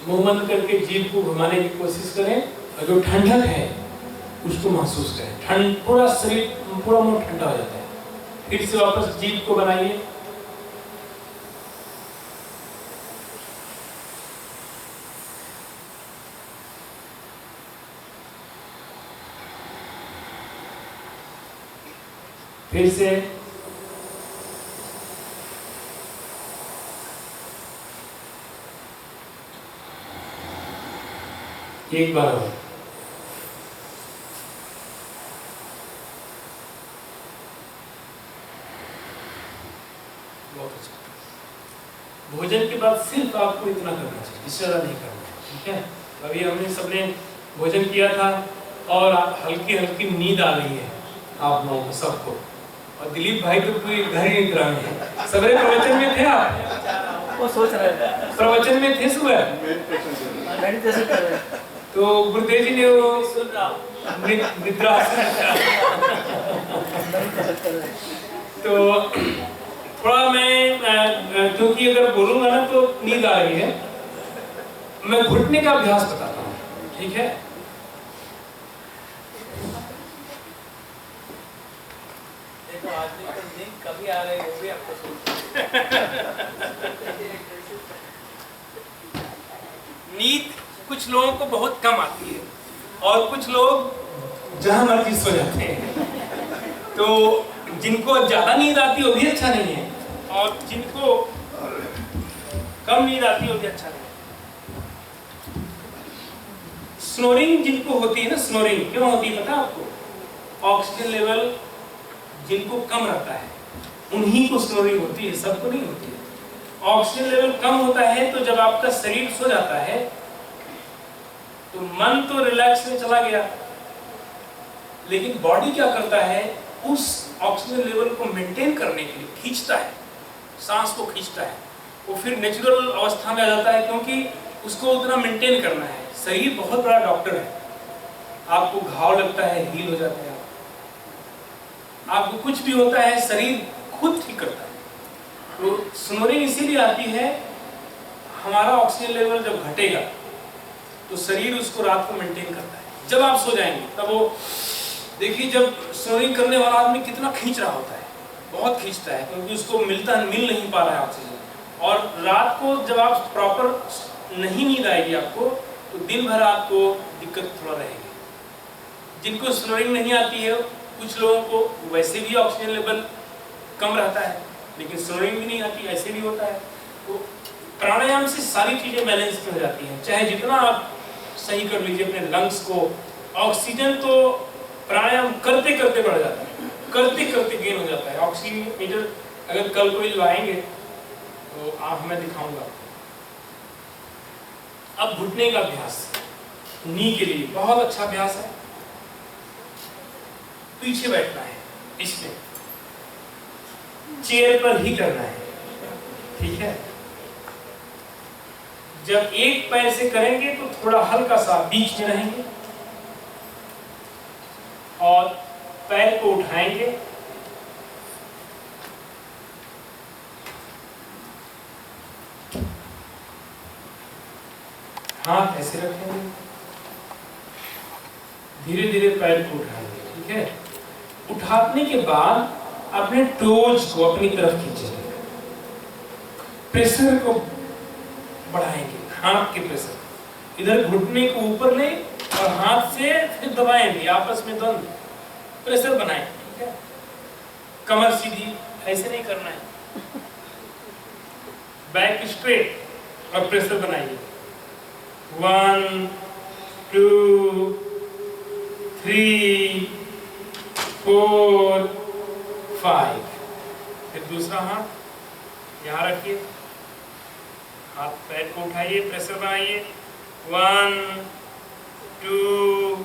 मुंह बंद करके जीभ को घुमाने की कोशिश करें, और जो ठंडक है उसको महसूस करें। ठंड, पूरा शरीर पूरा मुंह ठंडा हो जाता है। फिर से वापस जीभ को बनाइए। फिर से एक बार और। बहुत अच्छा। भोजन के बाद सिर्फ आपको इतना करना चाहिए, इससे ज्यादा नहीं करना, ठीक है। अभी हमने सबने भोजन किया था और हल्की हल्की नींद आ रही है आप लोगों को सबको। और दिलीप भाई तो पूरी घर ही निकल रहे हैं। सवेरे प्रवचन में थे आप? वो सोच रहे थे, प्रवचन में थे सुबह, मेडिटेशन कर रहे। तो गुरुदेव जी ने वो निद्रा तो थोड़ा मैं क्योंकि अगर बोलूंगा ना तो नींद आ रही है, मैं घुटने का अभ्यास बताता हूँ, ठीक है। देखो आदमी को नींद कभी आ रही है वो भी आपको नींद कुछ लोगों को बहुत कम आती है और कुछ लोग जहां मर्जी सो जाते हैं। तो जिनको ज्यादा नींद आती है वो भी अच्छा नहीं है, और जिनको कम नींद आती है वो भी अच्छा नहीं है। स्नोरिंग जिनको होती है ना, स्नोरिंग क्यों होती है पता है आपको? ऑक्सीजन लेवल जिनको कम रहता है उन्हीं को स्नोरिंग होती है, सबको नहीं होती है। ऑक्सीजन लेवल कम होता है तो जब आपका शरीर सो जाता है तो मन तो रिलैक्स में चला गया, लेकिन बॉडी क्या करता है, उस ऑक्सीजन लेवल को मेंटेन करने के लिए खींचता है, सांस को खींचता है। वो फिर नेचुरल अवस्था में आ जाता है, क्योंकि उसको उतना मेंटेन करना है। शरीर बहुत बड़ा डॉक्टर है। आपको घाव लगता है, हील हो जाता है। आपको कुछ भी होता है, शरीर खुद ठीक करता है। तो स्नोरिंग इसीलिए आती है, हमारा ऑक्सीजन लेवल जब घटेगा तो शरीर उसको रात को मेंटेन करता है। जब आप सो जाएंगे तब वो देखिए, जब स्नोरिंग करने वाला आदमी कितना खींच रहा होता है, बहुत खींचता है, क्योंकि उसको मिल नहीं पा रहा है ऑक्सीजन। और रात को जब आप प्रॉपर नहीं नींद आएगी आपको, तो दिन भर आपको दिक्कत थोड़ा रहेगी। जिनको स्नोरिंग नहीं आती है, कुछ लोगों को वैसे भी ऑक्सीजन लेवल कम रहता है, लेकिन स्नोरिंग भी नहीं आती, ऐसे भी होता है। तो प्राणायाम से सारी चीजें बैलेंस में हो जाती हैं। चाहे जितना आप सही कर लीजिए अपने लंग्स को, ऑक्सीजन तो प्राणायाम करते करते बढ़ जाता है, करते करते गेन हो जाता है। ऑक्सीजन मीटर अगर कल कोई लाएंगे तो आप मैं दिखाऊंगा। अब घुटने का अभ्यास नी के लिए बहुत अच्छा अभ्यास है। पीछे बैठना है, इसमें चेयर पर ही करना है, ठीक है। जब एक पैर से करेंगे तो थोड़ा हल्का सा बीच में रहेंगे और पैर को उठाएंगे, हाथ ऐसे रखेंगे, धीरे धीरे पैर को उठाएंगे, ठीक है। उठाने के बाद अपने टोज को अपनी तरफ खींचेंगे, प्रेशर को बढ़ाएंगे, हाथ के प्रेशर इधर घुटने को ऊपर ले और हाथ से फिर दबाएंगे, आपस में दोनों प्रेशर बनाएं, ठीक है। कमर सीधी, ऐसे नहीं करना है, बैक स्ट्रेट और प्रेशर बनाइए। 1 2 3 4 5। फिर दूसरा हाथ यहाँ रखिए, हाथ पैर को उठाइए, प्रेशर बनाइए। 1 2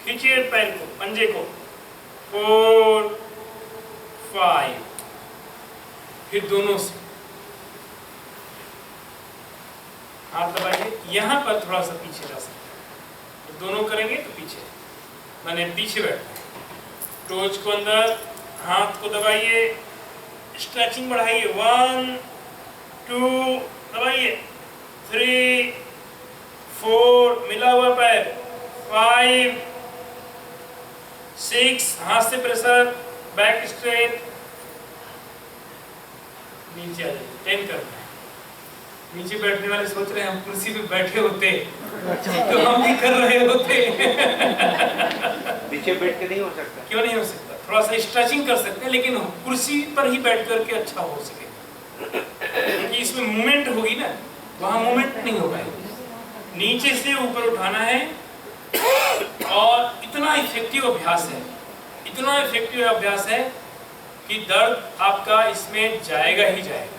खींचिए पैर को, पंजे को। 4 5। फिर दोनों से हाथ दबाइए, यहाँ पर थोड़ा सा पीछे जा सकते हैं। तो दोनों करेंगे तो पीछे, माने पीछे बैठना है। टोच को अंदर, हाथ को दबाइए, स्ट्रेचिंग बढ़ाइए। 1 2 दबाइए, 3 4 मिला हुआ पैर, 5 5 6, हाथ से प्रेशर, बैक स्ट्रेट, नीचे आ जाइए, 10 करना है। नीचे बैठने वाले सोच रहे हैं हम कुर्सी पे बैठे होते तो हम भी कर रहे होते। नीचे बैठ के नहीं हो सकता? क्यों नहीं हो सकता? थोड़ा सा स्ट्रेचिंग कर सकते हैं, लेकिन कुर्सी पर ही बैठ करके अच्छा हो सके, क्योंकि इसमें मूवमेंट होगी ना, वहां मूवमेंट नहीं हो पाएगी। नीचे से ऊपर उठाना है और इतना इफेक्टिव अभ्यास है, इतना इफेक्टिव अभ्यास है कि दर्द आपका इसमें जाएगा ही जाएगा।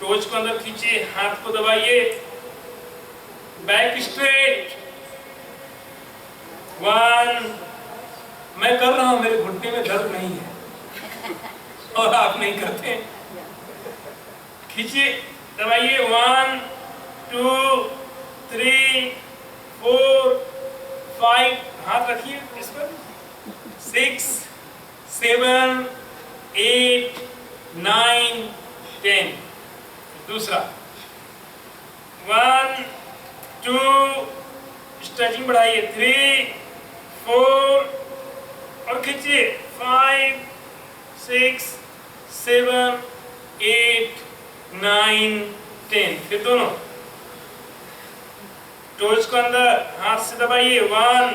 टोच को अंदर खींचिए, हाथ को दबाइए, बैक स्ट्रेट, 1, मैं कर रहा हूं, मेरे घुटने में दर्द नहीं है और आप नहीं करते। खींचिए, दबाइए, 1 2 3 4 5, हाथ रखिए इस पर, 6 7 8 9 10। दूसरा, 1 2, स्ट्रेचिंग बढ़ाइए, 3 4 और खींचिए, 5 6 7 8 9 10। फिर दोनों टोच को अंदर, हाथ से दबाइए, 1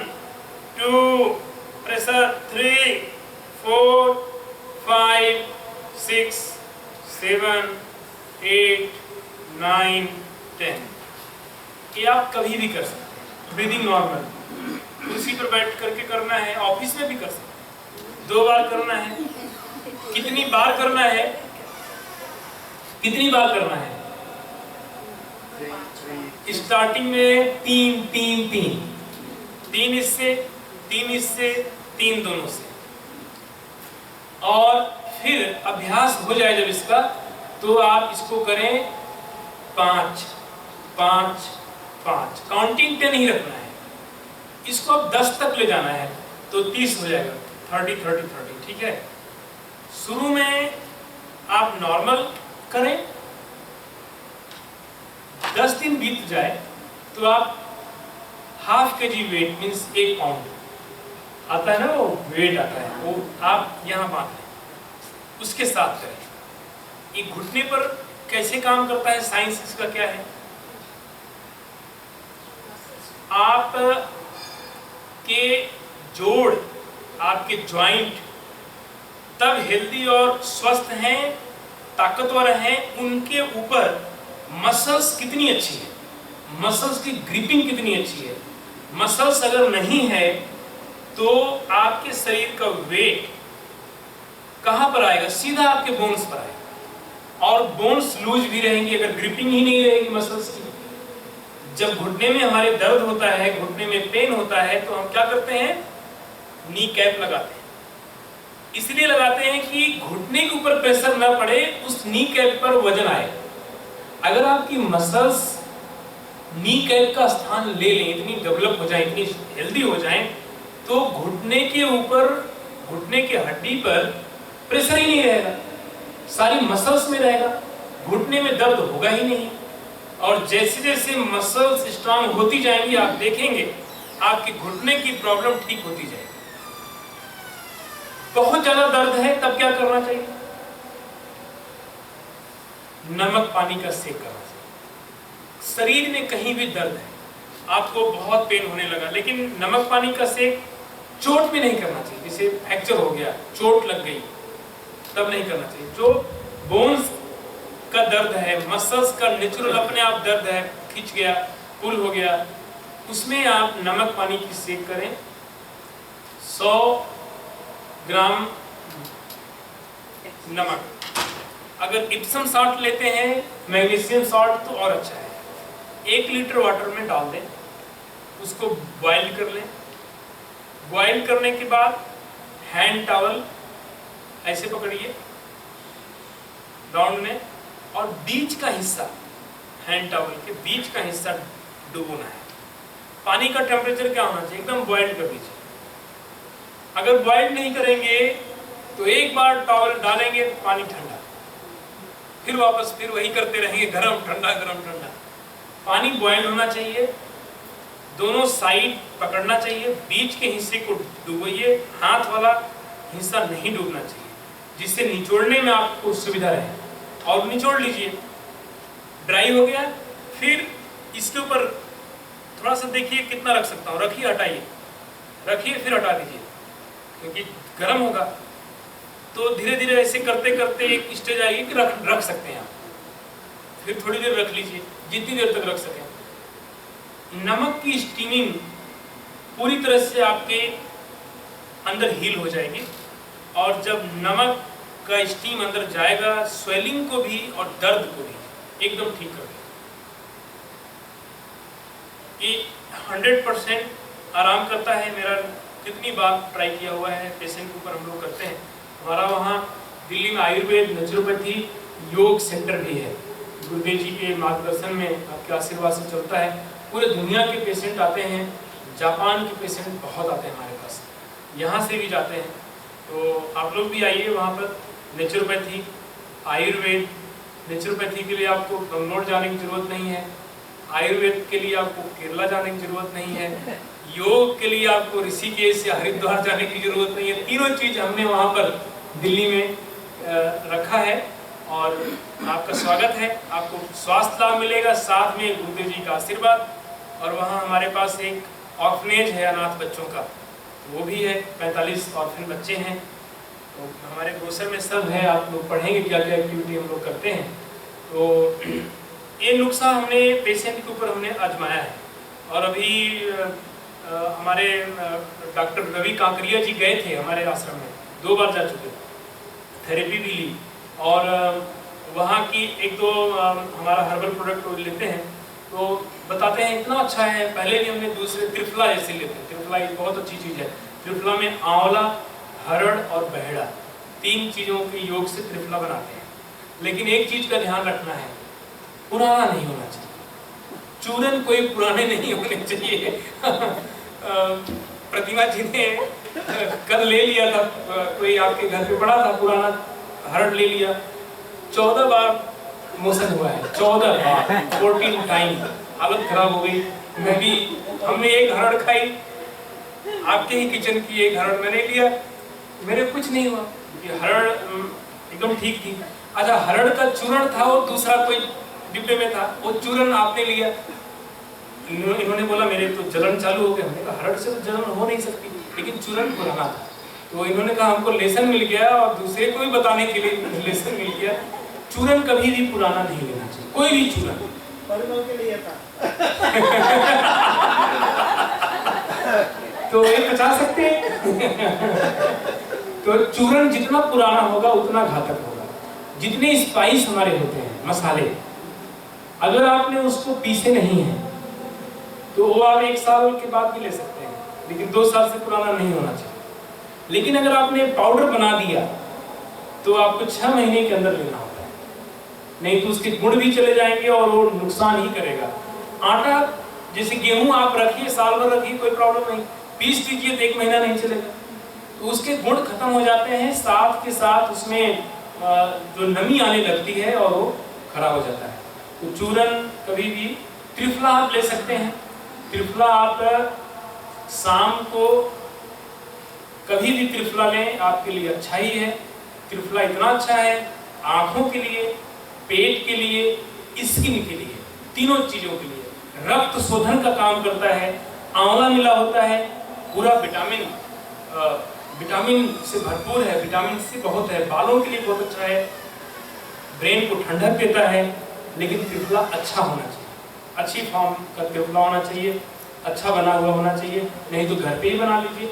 2, प्रेशर, 3 4 5 6 7 8 9 10। ये आप कभी भी कर सकते हैं। ब्रीदिंग नॉर्मल, कुर्सी पर बैठ करके करना है, ऑफिस में भी कर सकते हैं। 2 बार करना है। कितनी बार करना है? कितनी बार करना है? स्टार्टिंग में 3 3 3, 3 इससे, 3 इससे, 3 दोनों से, और फिर अभ्यास हो जाए जब इसका, तो आप इसको करें 5 5 5, काउंटिंग 10 ही रखना है। इसको अब 10 तक ले जाना है तो 30 हो जाएगा, 30 30 30, ठीक है। शुरू में आप नॉर्मल करें, 10 दिन बीत जाए तो आप ½ kg वेट, मीन्स 1 पाउंड आता है ना, वो वेट आता है, वो आप यहाँ बांध लें, उसके साथ करें। ये घुटने पर कैसे काम करता है, साइंस इसका क्या है? आप के जोड़, आपके जॉइंट तब हेल्दी और स्वस्थ हैं, ताकतवर हैं, उनके ऊपर मसल्स कितनी अच्छी है, मसल्स की ग्रिपिंग कितनी अच्छी है। मसल्स अगर नहीं है तो आपके शरीर का वेट कहां पर आएगा? सीधा आपके बोन्स पर आएगा, और बोन्स लूज भी रहेंगी अगर ग्रिपिंग ही नहीं रहेगी मसल्स की। जब घुटने में हमारे दर्द होता है, घुटने में पेन होता है, तो हम क्या करते हैं? नी कैप लगाते हैं। इसलिए लगाते हैं कि घुटने के ऊपर प्रेशर न पड़े, उस नी कैप पर वजन आए। अगर आपकी मसल्स नी कैप का स्थान ले लें, इतनी डेवलप हो जाए, इतनी हेल्दी हो जाएं, तो घुटने के ऊपर, घुटने की हड्डी पर प्रेशर ही नहीं रहेगा, सारी मसल्स में रहेगा, घुटने में दर्द होगा ही नहीं। और जैसे जैसे मसल्स स्ट्रांग होती जाएंगी, आप देखेंगे आपके घुटने की प्रॉब्लम ठीक होती जाएगी। बहुत ज्यादा दर्द है, तब क्या करना चाहिए? नमक पानी का सेक करना चाहिए। शरीर में कहीं भी दर्द है, आपको बहुत पेन होने लगा, लेकिन नमक पानी का सेक चोट में नहीं करना चाहिए। जैसे फ्रैक्चर हो गया, चोट लग गई, तब नहीं करना चाहिए। जो बोन्स का दर्द है, मसल्स का नेचुरल अपने आप दर्द है, खिंच गया, पुल हो गया, उसमें आप नमक पानी की सेक करें। 100 ग्राम नमक, अगर इप्सम सॉल्ट लेते हैं, मैग्नीशियम सॉल्ट, तो और अच्छा है। 1 लीटर वाटर में डाल दें, उसको बॉईल कर लें। बॉईल करने के बाद हैंड टॉवल ऐसे पकड़िए राउंड में, और बीच का हिस्सा, हैंड टॉवल के बीच का हिस्सा डुबोना है। पानी का टेम्परेचर क्या होना चाहिए? एकदम बॉईल कर दीजिए। अगर बॉईल नहीं करेंगे तो एक बार टॉवल डालेंगे, पानी ठंडा, फिर वापस फिर वही करते रहेंगे, गरम ठंडा गरम ठंडा। पानी बॉईल होना चाहिए, दोनों साइड पकड़ना चाहिए, बीच के हिस्से को डुबोइए, हाथ वाला हिस्सा नहीं डूबना चाहिए, जिससे निचोड़ने में आपको सुविधा रहे, और निचोड़ लीजिए। ड्राई हो गया, फिर इसके ऊपर थोड़ा सा देखिए कितना रख सकता हूँ, रखिए, हटाइए, रखिए, फिर हटा दीजिए, क्योंकि गर्म होगा। तो धीरे धीरे ऐसे करते करते एक स्टेज आएगी कि रख सकते हैं आप, फिर थोड़ी देर रख लीजिए, जितनी देर तक रख सकें। नमक की स्टीमिंग पूरी तरह से आपके अंदर हील हो जाएगी, और जब नमक का स्टीम अंदर जाएगा, स्वेलिंग को भी और दर्द को भी एकदम ठीक कर देगा। ये 100% आराम करता है। मेरा कितनी बार ट्राई किया हुआ है, पेशेंट के ऊपर हम लोग करते हैं। हमारा वहाँ दिल्ली में आयुर्वेद नेचुरोपैथी योग सेंटर भी है, गुरुदेव जी के मार्गदर्शन में, आपके आशीर्वाद से चलता है। पूरे दुनिया के पेशेंट आते हैं, जापान के पेशेंट बहुत आते हैं हमारे पास, यहाँ से भी जाते हैं। तो आप लोग भी आइए वहाँ पर। नेचुरोपैथी, आयुर्वेद, नेचुरोपैथी के लिए आपको बंगलोर जाने की जरूरत नहीं है, आयुर्वेद के लिए आपको केरला जाने की जरूरत नहीं है, योग के लिए आपको ऋषिकेश या हरिद्वार जाने की जरूरत नहीं है। तीनों चीज हमने वहाँ पर दिल्ली में रखा है, और आपका स्वागत है। आपको स्वास्थ्य लाभ मिलेगा, साथ में गुरुदेव जी का आशीर्वाद। और वहाँ हमारे पास एक ऑर्फनेज है अनाथ बच्चों का, वो भी है, 45 ऑर्फन बच्चे हैं। तो हमारे ब्रोशर में सब है, आप लोग पढ़ेंगे क्या क्या एक्टिविटी हम लोग करते हैं। तो ये नुस्खा हमने पेशेंट के ऊपर हमने आजमाया है, और अभी हमारे डॉक्टर रवि कांकरिया जी गए थे हमारे आश्रम में, 2 बार जा चुके, थेरेपी भी ली, और वहाँ की 1-2 हमारा हर्बल प्रोडक्ट लेते हैं, तो बताते हैं इतना अच्छा है। पहले भी हमने दूसरे त्रिफला जैसे लेते हैं, त्रिफला एक बहुत अच्छी चीज़ है। त्रिफला में आंवला, हरड़ और बहेड़ा, 3 चीज़ों के योग से त्रिफला बनाते हैं। लेकिन एक चीज़ का ध्यान रखना है, पुराना नहीं होना चाहिए, चूरन कोई पुराने नहीं होने चाहिए। प्रतिमा जी ने कल ले लिया था, कोई आपके घर पे पड़ा था पुराना हरड़, ले लिया, 14 बार मोशन हुआ है, 14 बार, 14 टाइम, हालत खराब हो गई। मैं भी, हमने एक हरड़ खाई, आपके ही किचन की एक हरड़ मैंने लिया, मेरे कुछ नहीं हुआ, हरड़ एकदम ठीक थी। अच्छा, हरड़ का चूरण था, वो दूसरा कोई डिब्बे में था, वो चूरण आपने लिया, इन्होंने बोला मेरे तो जलन चालू हो गया। हमने कहा हरड़ से तो जलन हो नहीं सकती, लेकिन चूरण पुराना था। तो इन्होंने कहा हमको लेसन मिल गया, और दूसरे को भी बताने के लिए लेसन मिल गया, चूरण कभी भी पुराना नहीं लेना चाहिए, कोई भी चूरण। के लिए था। तो ये बचा सकते हैं। तो चूरण जितना पुराना होगा उतना घातक होगा। जितने स्पाइस हमारे होते हैं, मसाले, अगर आपने उसको पीसे नहीं है तो वो आप 1 साल के बाद भी ले सकते हैं, लेकिन 2 साल से पुराना नहीं होना चाहिए। लेकिन अगर आपने पाउडर बना दिया तो आपको 6 महीने के अंदर लेना होता है, नहीं तो उसके गुण भी चले जाएंगे और वो नुकसान ही करेगा। आटा जैसे गेहूं आप रखिए, साल भर रखिए, कोई प्रॉब्लम नहीं, पीस दीजिए तो 1 महीना नहीं चलेगा, तो उसके गुण खत्म हो जाते हैं, साथ के साथ उसमें जो नमी आने लगती है और वो खराब हो जाता है। तो चूरन कभी भी, त्रिफला आप ले सकते हैं, त्रिफला आप शाम को कभी भी त्रिफला लें, आपके लिए अच्छा ही है। त्रिफला इतना अच्छा है आंखों के लिए, पेट के लिए, स्किन के लिए, तीनों चीजों के लिए। रक्त शोधन का काम करता है, आंवला मिला होता है, पूरा विटामिन से भरपूर है, विटामिन सी बहुत है, बालों के लिए बहुत अच्छा है, ब्रेन को ठंडक देता है। लेकिन त्रिफला अच्छा होना चाहिए, अच्छी फॉर्म का त्रिफला होना चाहिए, अच्छा बना हुआ होना चाहिए, नहीं तो घर पे ही बना लीजिए।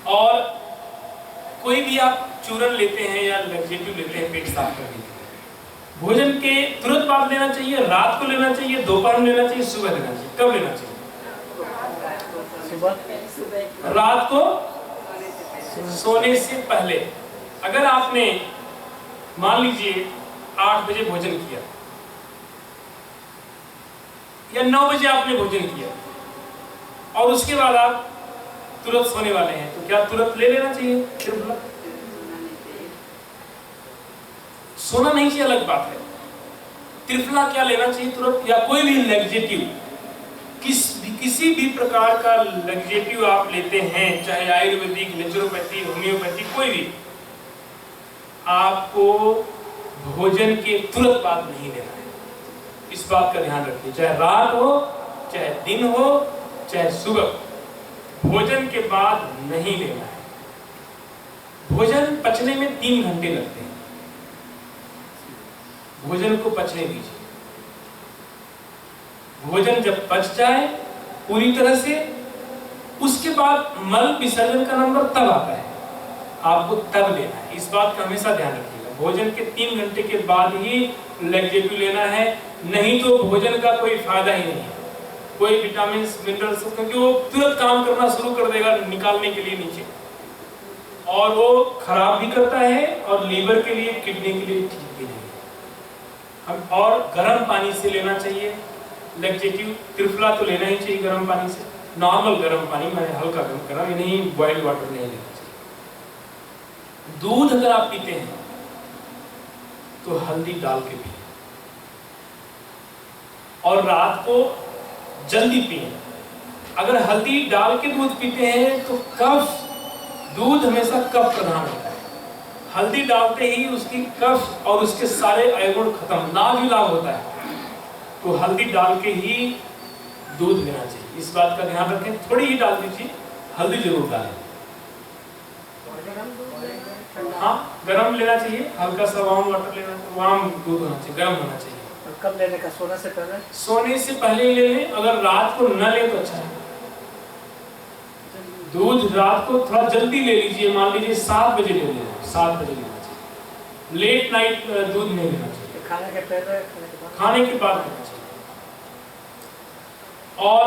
और कोई भी आप चूरन लेते हैं या लग्जेटिव लेते हैं पेट साफ करने के लिए, भोजन के तुरंत बाद लेना चाहिए, रात को लेना चाहिए, दोपहर में लेना चाहिए, सुबह लेना चाहिए। कब लेना चाहिए? रात को सोने से पहले। अगर आपने मान लीजिए 8 बजे भोजन किया या 9 बजे आपने भोजन किया और उसके बाद आप तुरंत सोने वाले हैं, तो क्या तुरंत ले लेना चाहिए त्रिफला? सोना नहीं चाहिए, अलग बात है। त्रिफला क्या लेना चाहिए तुरंत, या कोई भी लग्जेटिव किसी भी प्रकार का लग्जेटिव आप लेते हैं, चाहे आयुर्वेदिक, नेचुरोपैथी, होम्योपैथी, कोई भी, आपको भोजन के तुरंत बाद नहीं लेना है। इस बात का ध्यान रखिए, चाहे रात हो, चाहे दिन हो, चाहे सुबह, भोजन के बाद नहीं लेना है। भोजन पचने में 3 घंटे लगते हैं। भोजन को पचने दीजिए। भोजन जब पच जाए पूरी तरह से, उसके बाद मल विसर्जन का नंबर तब आता है, आपको तब लेना है। इस बात का हमेशा ध्यान रखिएगा। भोजन के 3 घंटे के बाद ही लैक्टेटिव लेना है, नहीं तो भोजन का कोई फायदा ही नहीं है, कोई विटामिन मिनरल्स, क्योंकि वो तुरंत काम करना शुरू कर देगा निकालने के लिए नीचे, और वो खराब भी करता है और लीवर के लिए, किडनी के लिए ठीक भी नहीं है। और गर्म पानी से लेना चाहिए लैक्टेटिव। त्रिफला तो लेना ही चाहिए गर्म पानी से, नॉर्मल गर्म पानी, मैंने हल्का गर्म, ये नहीं बॉइल्ड वाटर नहीं लेना चाहिए। दूध अगर आप पीते हैं तो हल्दी डाल के पिए, और रात को जल्दी पिए। अगर हल्दी डाल के दूध पीते हैं तो कफ, दूध हमेशा कफ प्रधान होता है, हल्दी डालते ही उसकी कफ और उसके सारे अवगुण खत्म, लाभ ही लाभ होता है। तो हल्दी डाल के ही दूध लेना चाहिए, इस बात का ध्यान रखें। थोड़ी ही डाल दीजिए, हल्दी जरूर डालें। हाँ, गरम लेना चाहिए, हल्का सा वार्म वाटर लेना, वार्म दूध होना चाहिए, गरम होना चाहिए। और कब लेने का? सोने से पहले? सोने से पहले ही ले लें, अगर रात को न ले तो अच्छा है। दूध रात को थोड़ा जल्दी ले लीजिए, मान लीजिए 7 बजे ले लेना, 7 बजे लेना चाहिए। लेट नाइट दूध नहीं लेना चाहिए, खाने के पहले, खाने के बाद लेना चाहिए। और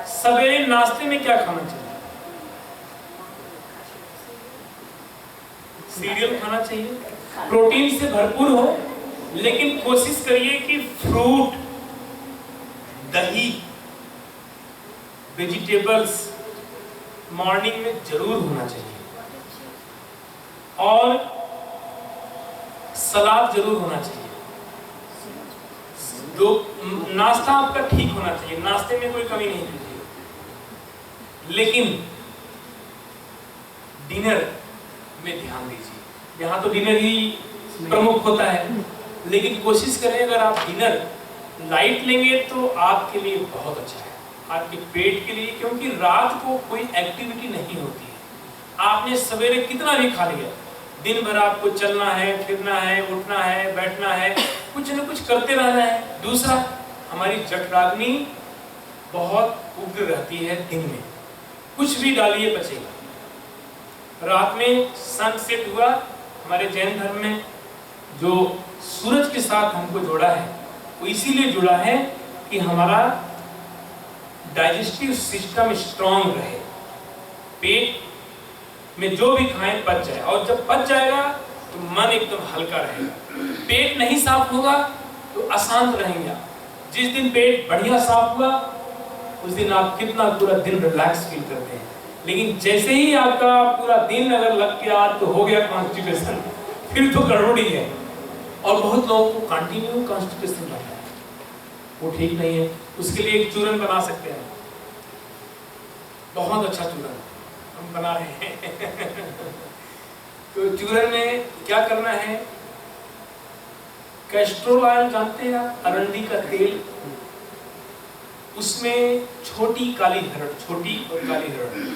सवेरे नाश्ते में क्या खाना चाहिए? सीरियल खाना चाहिए, प्रोटीन से भरपूर हो, लेकिन कोशिश करिए कि फ्रूट, दही, वेजिटेबल्स मॉर्निंग में जरूर होना चाहिए, और सलाद जरूर होना चाहिए। दो नाश्ता आपका ठीक होना चाहिए, नाश्ते में कोई कमी नहीं कीजिए, लेकिन डिनर में ध्यान दीजिए। यहाँ तो डिनर ही प्रमुख होता है, लेकिन कोशिश करें अगर आप डिनर लाइट लेंगे तो आपके लिए बहुत अच्छा है, आपके पेट के लिए, क्योंकि रात को कोई एक्टिविटी नहीं होती है। आपने सवेरे कितना भी खा लिया, दिन भर आपको चलना है, फिरना है, उठना है, बैठना है, कुछ न कुछ करते रहना है। दूसरा, हमारी जठराग्नि बहुत उग्र रहती है दिन में, कुछ भी डालिए बचेगा। रात में सनसेट हुआ, हमारे जैन धर्म में जो सूरज के साथ हमको जोड़ा है, वो इसीलिए जुड़ा है कि हमारा डाइजेस्टिव सिस्टम स्ट्रांग रहे, पेट में जो भी खाएं पच जाए, और जब पच जाएगा तो मन एकदम हल्का रहेगा। पेट नहीं साफ होगा तो अशांत रहेंगे आप। जिस दिन पेट बढ़िया साफ हुआ उस दिन आप कितना पूरा दिन रिलैक्स फील करते हैं, लेकिन जैसे ही आपका पूरा दिन अगर लग गया तो हो गया कॉन्स्टिपेशन, फिर तो गड़बड़ी है। और बहुत लोगों को कंटिन्यू कॉन्स्टिपेशन रहता है, वो ठीक नहीं है। उसके लिए एक चूरन बना सकते हैं, बहुत अच्छा चूरन हम बना रहे हैं। तो चूरन में क्या करना है, कैस्ट्रोल ऑयल जानते हैं आप, अरंडी का तेल, उसमें छोटी काली हरड़, छोटी और काली हरड़,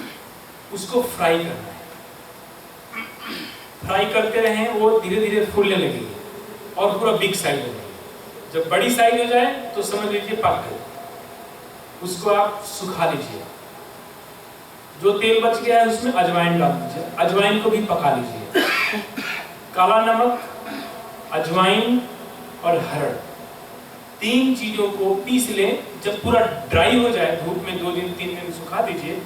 उसको फ्राई करना है। फ्राई करते रहें, वो धीरे धीरे फूलने लगेगी और पूरा बिग साइज हो जाएगी। जब बड़ी साइज हो जाए तो समझ लीजिए पक गई, उसको आप सुखा लीजिए। जो तेल बच गया है उसमें अजवाइन डाल दीजिए, अजवाइन को भी पका लीजिए। काला नमक, अजवाइन और हरड़, 3 चीजों को पीस लें। जब पूरा ड्राई हो जाए, धूप में 2 दिन 3 दिन सुखा दीजिए,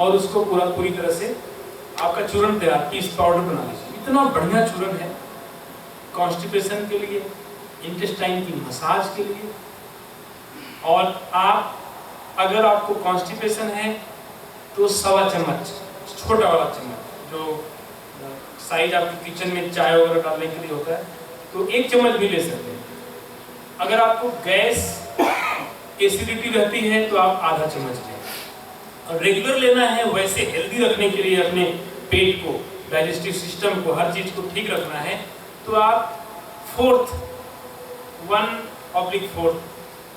और उसको पूरी तरह से आपका चूरन तैयार, पीस पाउडर बना लीजिए। इतना बढ़िया चूरन है कॉन्स्टिपेशन के लिए, इंटेस्टाइन की मसाज के लिए। और आप अगर आपको कॉन्स्टिपेशन है तो 1.25 चम्मच, छोटा वाला चम्मच जो साइज आपके किचन में चाय वगैरह डालने के लिए होता है, तो 1 चम्मच भी ले सकते हैं। अगर आपको गैस एसिडिटी रहती है तो आप आधा चम्मच लें। और रेगुलर लेना है, वैसे हेल्दी रखने के लिए अपने पेट को, डाइजेस्टिव सिस्टम को, हर चीज को ठीक रखना है, तो आप 1/4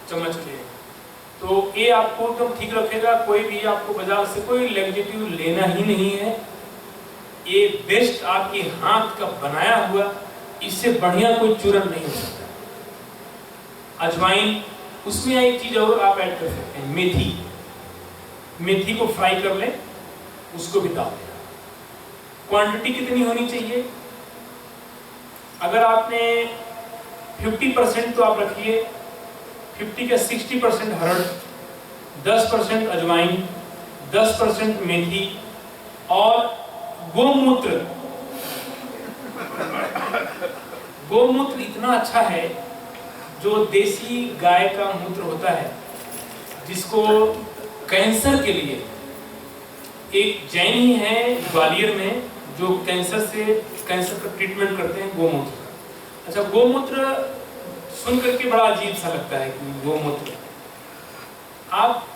चम्मच लें। तो ये आपको एकदम ठीक रखेगा। कोई भी आपको बाजार से कोई लैक्सेटिव लेना ही नहीं है। ये बेस्ट आपके हाथ का बनाया हुआ, इससे बढ़िया कोई चूर्ण नहीं हो सकता। अजवाइन, उसमें एक चीज और आप ऐड कर सकते हैं, मेथी। मेथी को फ्राई कर लें, उसको भी डाल दें। क्वांटिटी कितनी होनी चाहिए? अगर आपने 50% तो आप रखिए, 50 का 60% हरड़, 10% अजवाइन, 10% मेथी और गोमूत्र। गोमूत्र इतना अच्छा है, जो देसी गाय का मूत्र होता है, जिसको कैंसर के लिए, एक जैन ही है ग्वालियर में जो कैंसर का ट्रीटमेंट करते हैं गोमूत्र। अच्छा, गोमूत्र सुन करके बड़ा अजीब सा लगता है कि गोमूत्र, आप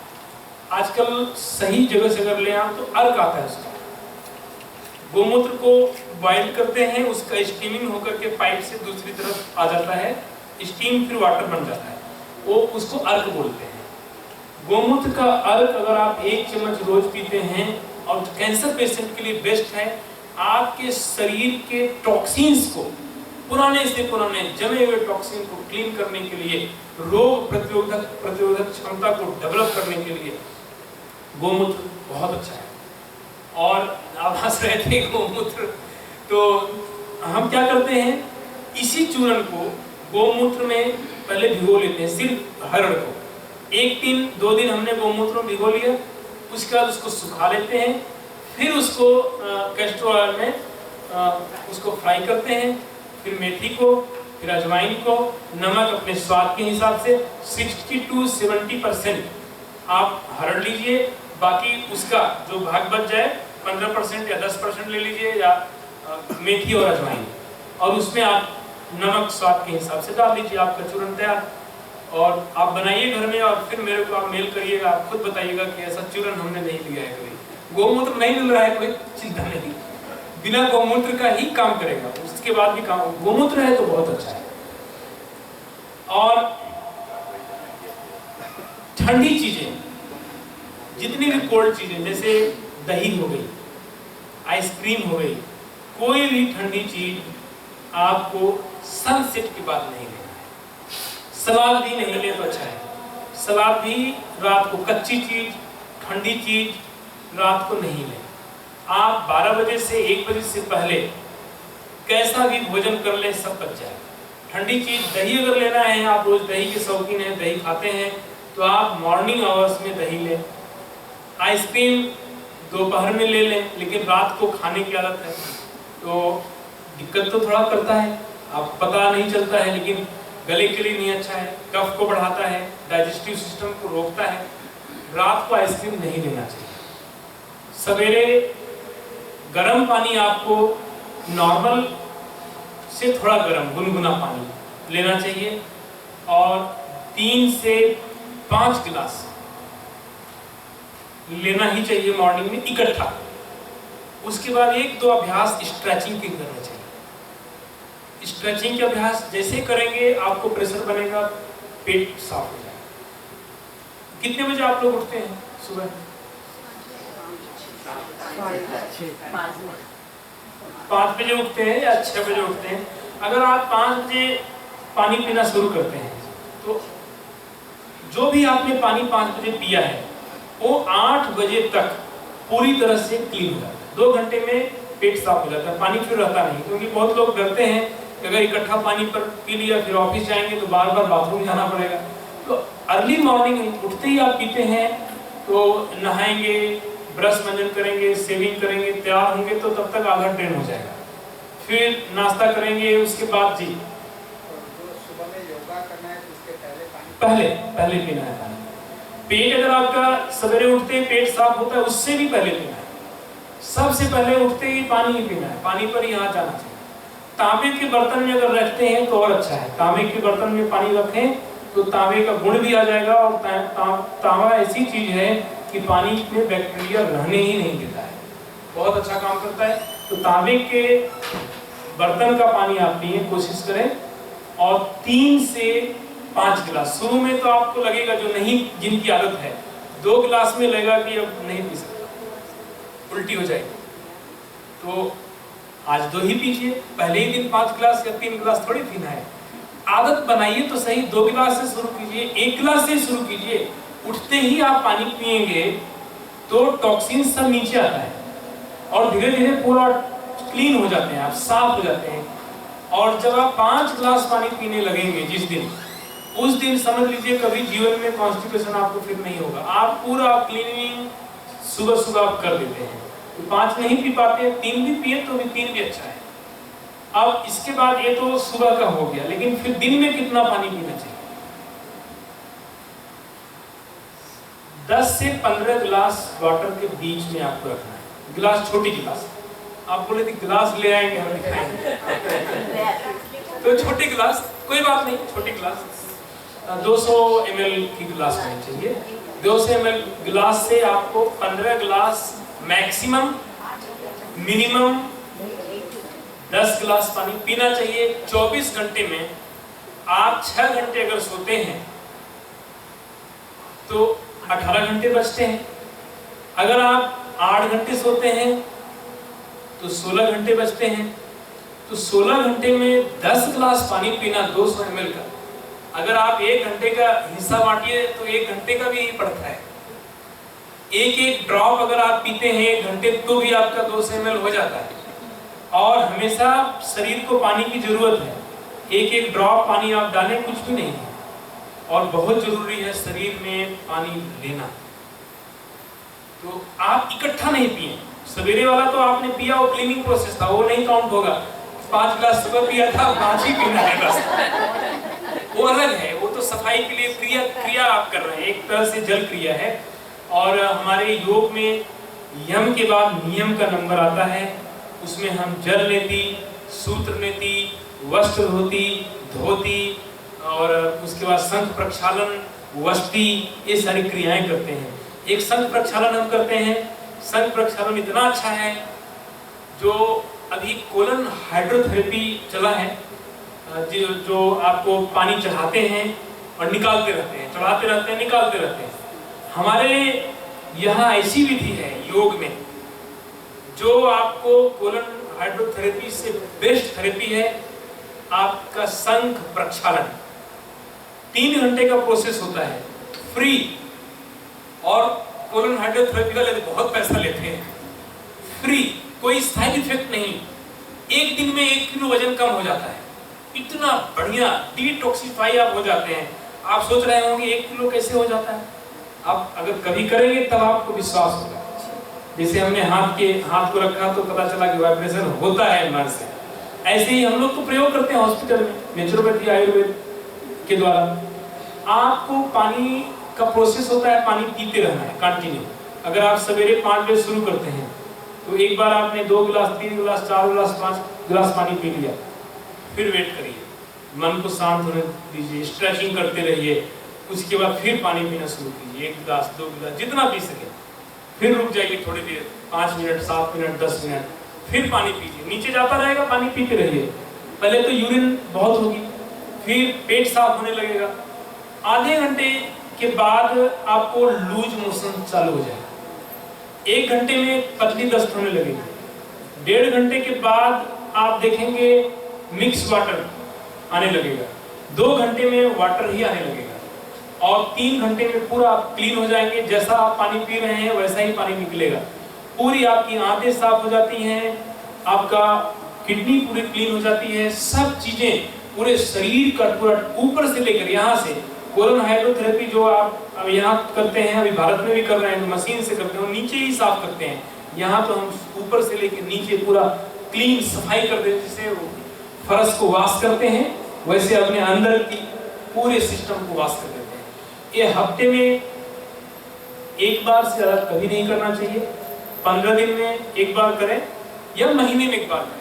आजकल सही जगह से अगर ले आप तो अर्क आता है उसका। गोमूत्र को बॉइल करते हैं, उसका स्टीमिंग होकर के पाइप से दूसरी तरफ आ जाता है, स्टीम फिर वाटर बन जाता है, वो उसको अर्क बोलते हैं। गोमूत्र का अर्क अगर आप 1 चम्मच रोज पीते हैं, और कैंसर पेशेंट के लिए बेस्ट है। आपके शरीर के टॉक्सिन्स को, पुराने से पुराने जमे हुए टॉक्सिन को क्लीन करने के लिए, रोग प्रतिरोधक क्षमता को डेवलप करने के लिए गोमूत्र बहुत अच्छा है। और आप हंस रहे थे गोमूत्र, तो हम क्या करते हैं, इसी चूर्ण को गोमूत्र में पहले भिगो लेते हैं, सिर्फ हरड़ को। 1 दिन 2 दिन हमने गोमूत्र में भिगो लिया, उसके बाद उसको सुखा लेते हैं, फिर उसको कैस्टर ऑयल में उसको फ्राई करते हैं, फिर मेथी को, फिर अजवाइन को, नमक अपने स्वाद के हिसाब से 60 to 70% आप हरड़ लीजिए, बाकी उसका जो भाग बच जाए 15% या 10% ले लीजिए, या मेथी और अजवाइन, और उसमें आप नमक स्वाद के हिसाब से डाल लीजिए, आपका चूर्ण तैयार। और आप बनाइए घर में, और फिर मेरे को आप मेल करिएगा, आप खुद बताइएगा कि ऐसा चूर्ण हमने नहीं लिया है कभी। गोमूत्र नहीं मिल रहा है, कोई चिंता नहीं, बिना गोमूत्र का ही काम करेगा, उसके बाद भी काम, गोमूत्र है तो बहुत अच्छा है। और ठंडी चीजें, जितनी भी कोल्ड चीजें, जैसे दही हो गई, आइसक्रीम हो गई, कोई भी ठंडी चीज आपको सनसेट के बाद नहीं लेना है। सलाद भी नहीं ले तो अच्छा है, सलाद भी रात को, कच्ची चीज, ठंडी चीज रात को नहीं ले। आप 12 बजे से 1 बजे से पहले कैसा भी भोजन कर ले, सब बच जाए। ठंडी चीज, दही अगर लेना है, आप रोज दही के शौकीन हैं, दही खाते हैं, तो आप मॉर्निंग आवर्स में दही लें। आइसक्रीम दोपहर में ले लें, लेकिन रात को खाने की आदत है तो दिक्कत तो थोड़ा करता है, आप पता नहीं चलता है, लेकिन गले के लिए नहीं अच्छा है, कफ को बढ़ाता है, डाइजेस्टिव सिस्टम को रोकता है। रात को आइसक्रीम नहीं लेना चाहिए। सवेरे गर्म पानी, आपको नॉर्मल से थोड़ा गर्म गुनगुना पानी लेना चाहिए, और 3 से 5 गिलास लेना ही चाहिए मॉर्निंग में इकट्ठा। उसके बाद 1-2 अभ्यास स्ट्रेचिंग के करने चाहिए। स्ट्रेचिंग के अभ्यास जैसे करेंगे, आपको प्रेशर बनेगा, पेट साफ हो जाएगा। कितने बजे आप लोग उठते हैं सुबह? 5 बजे उठते हैं या 6 बजे उठते हैं? अगर आप 5 बजे पानी पीना शुरू करते हैं, तो जो भी आपने पानी 5 बजे पिया है, वो 8 बजे तक पूरी तरह से क्लीन हो जाता है। 2 घंटे में पेट साफ हो जाता है, पानी फिर रहता नहीं। क्योंकि बहुत लोग डरते हैं कि अगर इकट्ठा पानी पर पी लिया, फिर ऑफिस जाएंगे तो बार बार बाथरूम जाना पड़ेगा। तो अर्ली मॉर्निंग उठते ही आप पीते हैं, तो नहाएंगे, ब्रश मंजन करेंगे, शेविंग करेंगे, तैयार होंगे, तो तब तक आधा ड्रेन हो जाएगा। फिर नाश्ता करेंगे, उसके बाद जी सुबह में योगा करना है, उसके पहले पीना है पानी। पेट अगर आपका सवेरे उठते ही पेट साफ होता है, उससे भी पहले पीना है। सबसे पहले उठते ही पानी ही पीना है, पानी पर ही हाथ जाना चाहिए। तांबे के बर्तन में अगर रखते हैं तो और अच्छा है, तांबे के बर्तन में पानी रखें तो तांबे का गुण भी आ जाएगा। और तांबा ऐसी चीज है कि पानी में बैक्टीरिया रहने ही नहीं देता है, बहुत अच्छा काम करता है। तो तांबे के बर्तन का पानी आप पिए, कोशिश करें। और 3 से 5 गिलास, शुरू में तो आपको लगेगा, जो नहीं जिनकी आदत है 2 गिलास में लगेगा कि अब नहीं पी सकता, उल्टी हो जाएगी, तो आज 2 ही पीजिए। पहले ही दिन 5 गिलास या 3 गिलास थोड़ी पीना है। आदत बनाइए तो सही, 2 गिलास से शुरू कीजिए, 1 गिलास से शुरू कीजिए। उठते ही आप पानी पिएंगे तो टॉक्सिन सब नीचे आता है और धीरे धीरे पूरा क्लीन हो जाते हैं, आप साफ हो जाते हैं। और जब आप 5 गिलास पानी पीने लगेंगे जिस दिन, उस दिन समझ लीजिए कभी जीवन में कॉन्स्टिपेशन आपको फिर नहीं होगा। आप पूरा क्लीनिंग सुबह सुबह आप कर देते हैं। तो 5 नहीं पी पाते, 3 भी पिए तो भी 3 भी अच्छा है। अब इसके बाद ये तो सुबह का हो गया, लेकिन फिर दिन में कितना पानी पीना चाहिए? 10 से 15 गिलास वाटर के बीच में आपको रखना है। गिलास, छोटी गिलास, आप बोले थे गिलास ले आएंगे हम दिखाएंगे तो छोटी गिलास, कोई बात नहीं, छोटी गिलास 200 ml की गिलास होनी चाहिए। 200 ml गिलास से आपको 15 गिलास मैक्सिमम, मिनिमम 10 गिलास पानी पीना चाहिए। 24 घंटे में आप 6 घंटे अगर सोते हैं तो 18 घंटे बचते हैं। अगर आप 8 घंटे सोते हैं तो 16 घंटे बचते हैं। तो 16 घंटे में 10 गिलास पानी पीना 200 ml का। अगर आप 1 घंटे का हिस्सा बांटिए तो 1 घंटे का भी पड़ता है। एक ड्रॉप अगर आप पीते हैं 1 घंटे तो भी आपका 200 ml हो जाता है। और हमेशा शरीर को पानी की जरूरत है, एक ड्रॉप पानी आप डालें कुछ भी नहीं है। और बहुत जरूरी है शरीर में पानी लेना। तो आप इकट्ठा नहीं पिए। सवेरे वाला तो आपने पिया, वो क्लीनिंग प्रोसेस था, वो नहीं काउंट होगा। 5 गिलास सुबह पिया था, 5 ही पीना है बस, वो अलग है। वो तो सफाई के लिए क्रिया आप कर रहे हैं, एक तरह से जल क्रिया है। और हमारे योग में यम के बाद नियम का नंबर आता है, उसमें हम जल नेति, सूत्र नेति, वस्त्र धोती, धोती और उसके बाद शंख प्रक्षालन, वस्ती, ये सारी क्रियाएं करते हैं। एक शंख प्रक्षालन हम करते हैं। शंख प्रक्षालन इतना अच्छा है, जो अभी कोलन हाइड्रोथेरेपी चला है, जो आपको पानी चढ़ाते हैं और निकालते रहते हैं, चढ़ाते रहते हैं, निकालते रहते हैं। हमारे यहाँ ऐसी विधि है योग में जो आपको कोलन हाइड्रोथेरेपी से बेस्ट थेरेपी है, आपका शंख प्रक्षालन। 3 घंटे का प्रोसेस होता है, फ्री। और कोलन हाइड्रोथेरेपी का लेते बहुत पैसा लेते हैं, फ्री, कोई साइड इफेक्ट नहीं। 1 दिन में 1 किलो वजन कम हो जाता है, इतना बढ़िया डिटॉक्सिफाई आप हो जाते हैं। आप सोच रहे होंगे 1 किलो कैसे हो जाता है? आप अगर कभी करेंगे तब आपको विश्वास होगा। जैसे हमने हाथ को रखा तो पता चला कि वाइब्रेशन होता है नर्व से, ऐसे ही हम लोग तो प्रयोग करते हैं हॉस्पिटल में नेचुरोपैथी आयुर्वेद के द्वारा। आपको पानी का प्रोसेस होता है, पानी पीते रहना है कंटिन्यू। अगर आप सवेरे 5 बजे शुरू करते हैं तो एक बार आपने 2 गिलास, 3 गिलास, 4 गिलास, 5 गिलास पानी पी लिया, फिर वेट करिए, मन को शांत होने दीजिए, स्ट्रेचिंग करते रहिए। उसके बाद फिर पानी पीना शुरू कीजिए, 1 गिलास, 2 गिलास, जितना पी सके। फिर रुक जाइए थोड़ी देर, 5 मिनट, 7 मिनट, 10 मिनट, फिर पानी पीजिए। नीचे जाता रहेगा, पानी पीते रहिए। पहले तो यूरिन बहुत होगी, फिर पेट साफ होने लगेगा। आधे घंटे के बाद आपको लूज मोशन चालू हो जाएगा। 1 घंटे में पतली दस्त होने लगेगी। 1.5 घंटे के बाद आप देखेंगे मिक्स वाटर आने लगेगा। 2 घंटे में वाटर ही आने लगेगा। और 3 घंटे में पूरा आप क्लीन हो जाएंगे। जैसा आप पानी पी रहे हैं वैसा ही पानी निकलेगा। पूरी आपकी आंतें साफ हो जाती हैं, आपका किडनी पूरी क्लीन हो जाती है। सब चीजें पूरे शरीर का पूरा ऊपर से लेकर यहाँ से, कोलन हाइड्रोथेरेपी जो आप अब यहाँ करते हैं, अभी भारत में भी कर रहे हैं, मशीन से करते हैं, नीचे ही साफ करते हैं। यहाँ तो हम ऊपर से लेकर नीचे पूरा क्लीन सफाई कर देते हैं। जैसे फर्श को वॉश करते हैं वैसे अपने अंदर की पूरे सिस्टम को वॉश कर देते हैं। ये हफ्ते में 1 बार से ज्यादा कभी नहीं करना चाहिए। 15 दिन में 1 बार करें या महीने में 1 बार करें।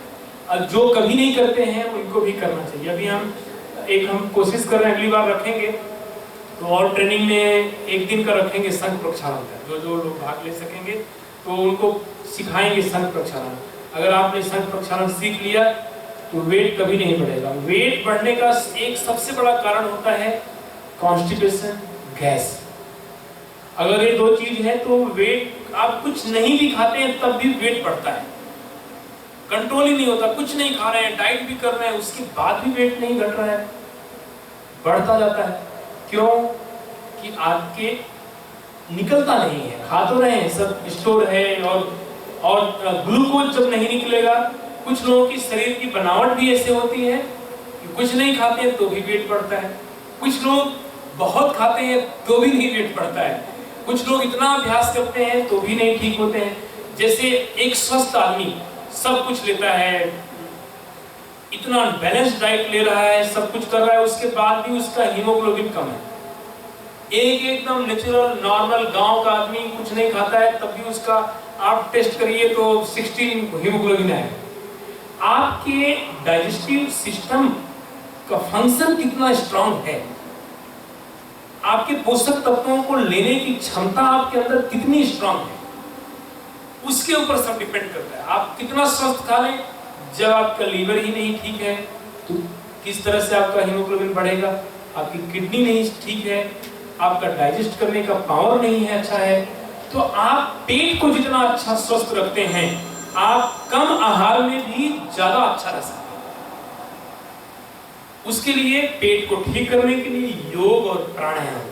और जो कभी नहीं करते हैं उनको भी करना चाहिए। अभी हम कोशिश कर रहे हैं, अगली बार रखेंगे तो और ट्रेनिंग में एक दिन का रखेंगे शंख प्रक्षालन का, जो जो लोग भाग ले सकेंगे तो उनको सिखाएंगे शंख प्रक्षालन। अगर आपने शंख प्रक्षालन सीख लिया तो वेट कभी नहीं बढ़ेगा। वेट बढ़ने का एक सबसे बड़ा कारण होता है कॉन्स्टिपेशन, गैस। अगर ये दो चीज है तो वेट, आप कुछ नहीं भी खाते हैं तब भी वेट बढ़ता है, कंट्रोल ही नहीं होता। कुछ नहीं खा रहे हैं, डाइट भी कर रहे हैं, उसके बाद भी वेट नहीं घट रहा है, बढ़ता जाता है। क्यों? कि आपके निकलता नहीं है। खा तो रहे हैं, सब स्टोर है, और ग्लूकोज जब नहीं निकलेगा, कुछ लोगों की शरीर की बनावट भी ऐसे होती है कि कुछ नहीं खाते हैं तो भी वेट बढ़ता है, कुछ लोग बहुत खाते हैं तो भी नहीं वेट बढ़ता है, कुछ लोग इतना अभ्यास करते हैं तो भी नहीं ठीक होते हैं। जैसे एक स्वस्थ आदमी सब कुछ लेता है, इतना बैलेंस डाइट ले रहा है, सब कुछ कर रहा है, उसके बाद भी उसका हीमोग्लोबिन कम है। एक एकदम नेचुरल नॉर्मल गांव का आदमी कुछ नहीं खाता है तब भी उसका आप टेस्ट करिए तो 16 हीमोग्लोबिन है। आपके डाइजेस्टिव सिस्टम का फंक्शन कितना स्ट्रांग है, आपके पोषक तत्वों को लेने की क्षमता आपके अंदर कितनी स्ट्रांग है, उसके ऊपर सब डिपेंड करता है। आप कितना स्वस्थ खा लें, जब आपका लीवर ही नहीं ठीक है तो किस तरह से आपका हीमोग्लोबिन बढ़ेगा। आपकी किडनी नहीं ठीक है, आपका डाइजेस्ट करने का पावर नहीं है अच्छा है, तो आप पेट को जितना अच्छा स्वस्थ रखते हैं, आप कम आहार में भी ज्यादा अच्छा रह सकते हैं। उसके लिए पेट को ठीक करने के लिए योग और प्राणायाम,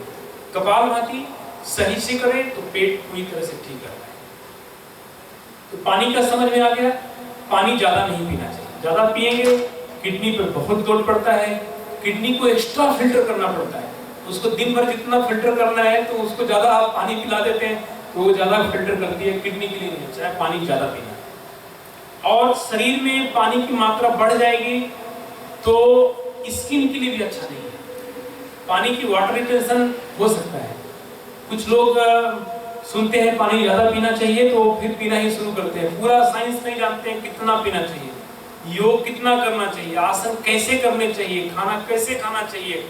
कपालभाति सही से करें तो पेट पूरी तरह से ठीक रहता है। तो पानी का समझ में आ गया। पानी ज्यादा नहीं पीना चाहिए, ज्यादा पिएंगे किडनी पर बहुत लोड पड़ता है, किडनी को एक्स्ट्रा फिल्टर करना पड़ता है। उसको दिन भर जितना फिल्टर करना है तो उसको ज्यादा आप पानी पिला देते हैं तो वो ज्यादा फिल्टर करती है, किडनी के लिए नहीं अच्छा है पानी ज्यादा पीना। और शरीर में पानी की मात्रा बढ़ जाएगी तो स्किन के लिए भी अच्छा नहीं है। पानी की वाटर रिटेंशन हो सकता है। कुछ लोग सुनते हैं पानी ज्यादा पीना चाहिए तो फिर पीना ही शुरू करते हैं, पूरा साइंस नहीं जानते हैं कितना पीना चाहिए, योग कितना करना चाहिए, आसन कैसे करने चाहिए, खाना कैसे खाना चाहिए।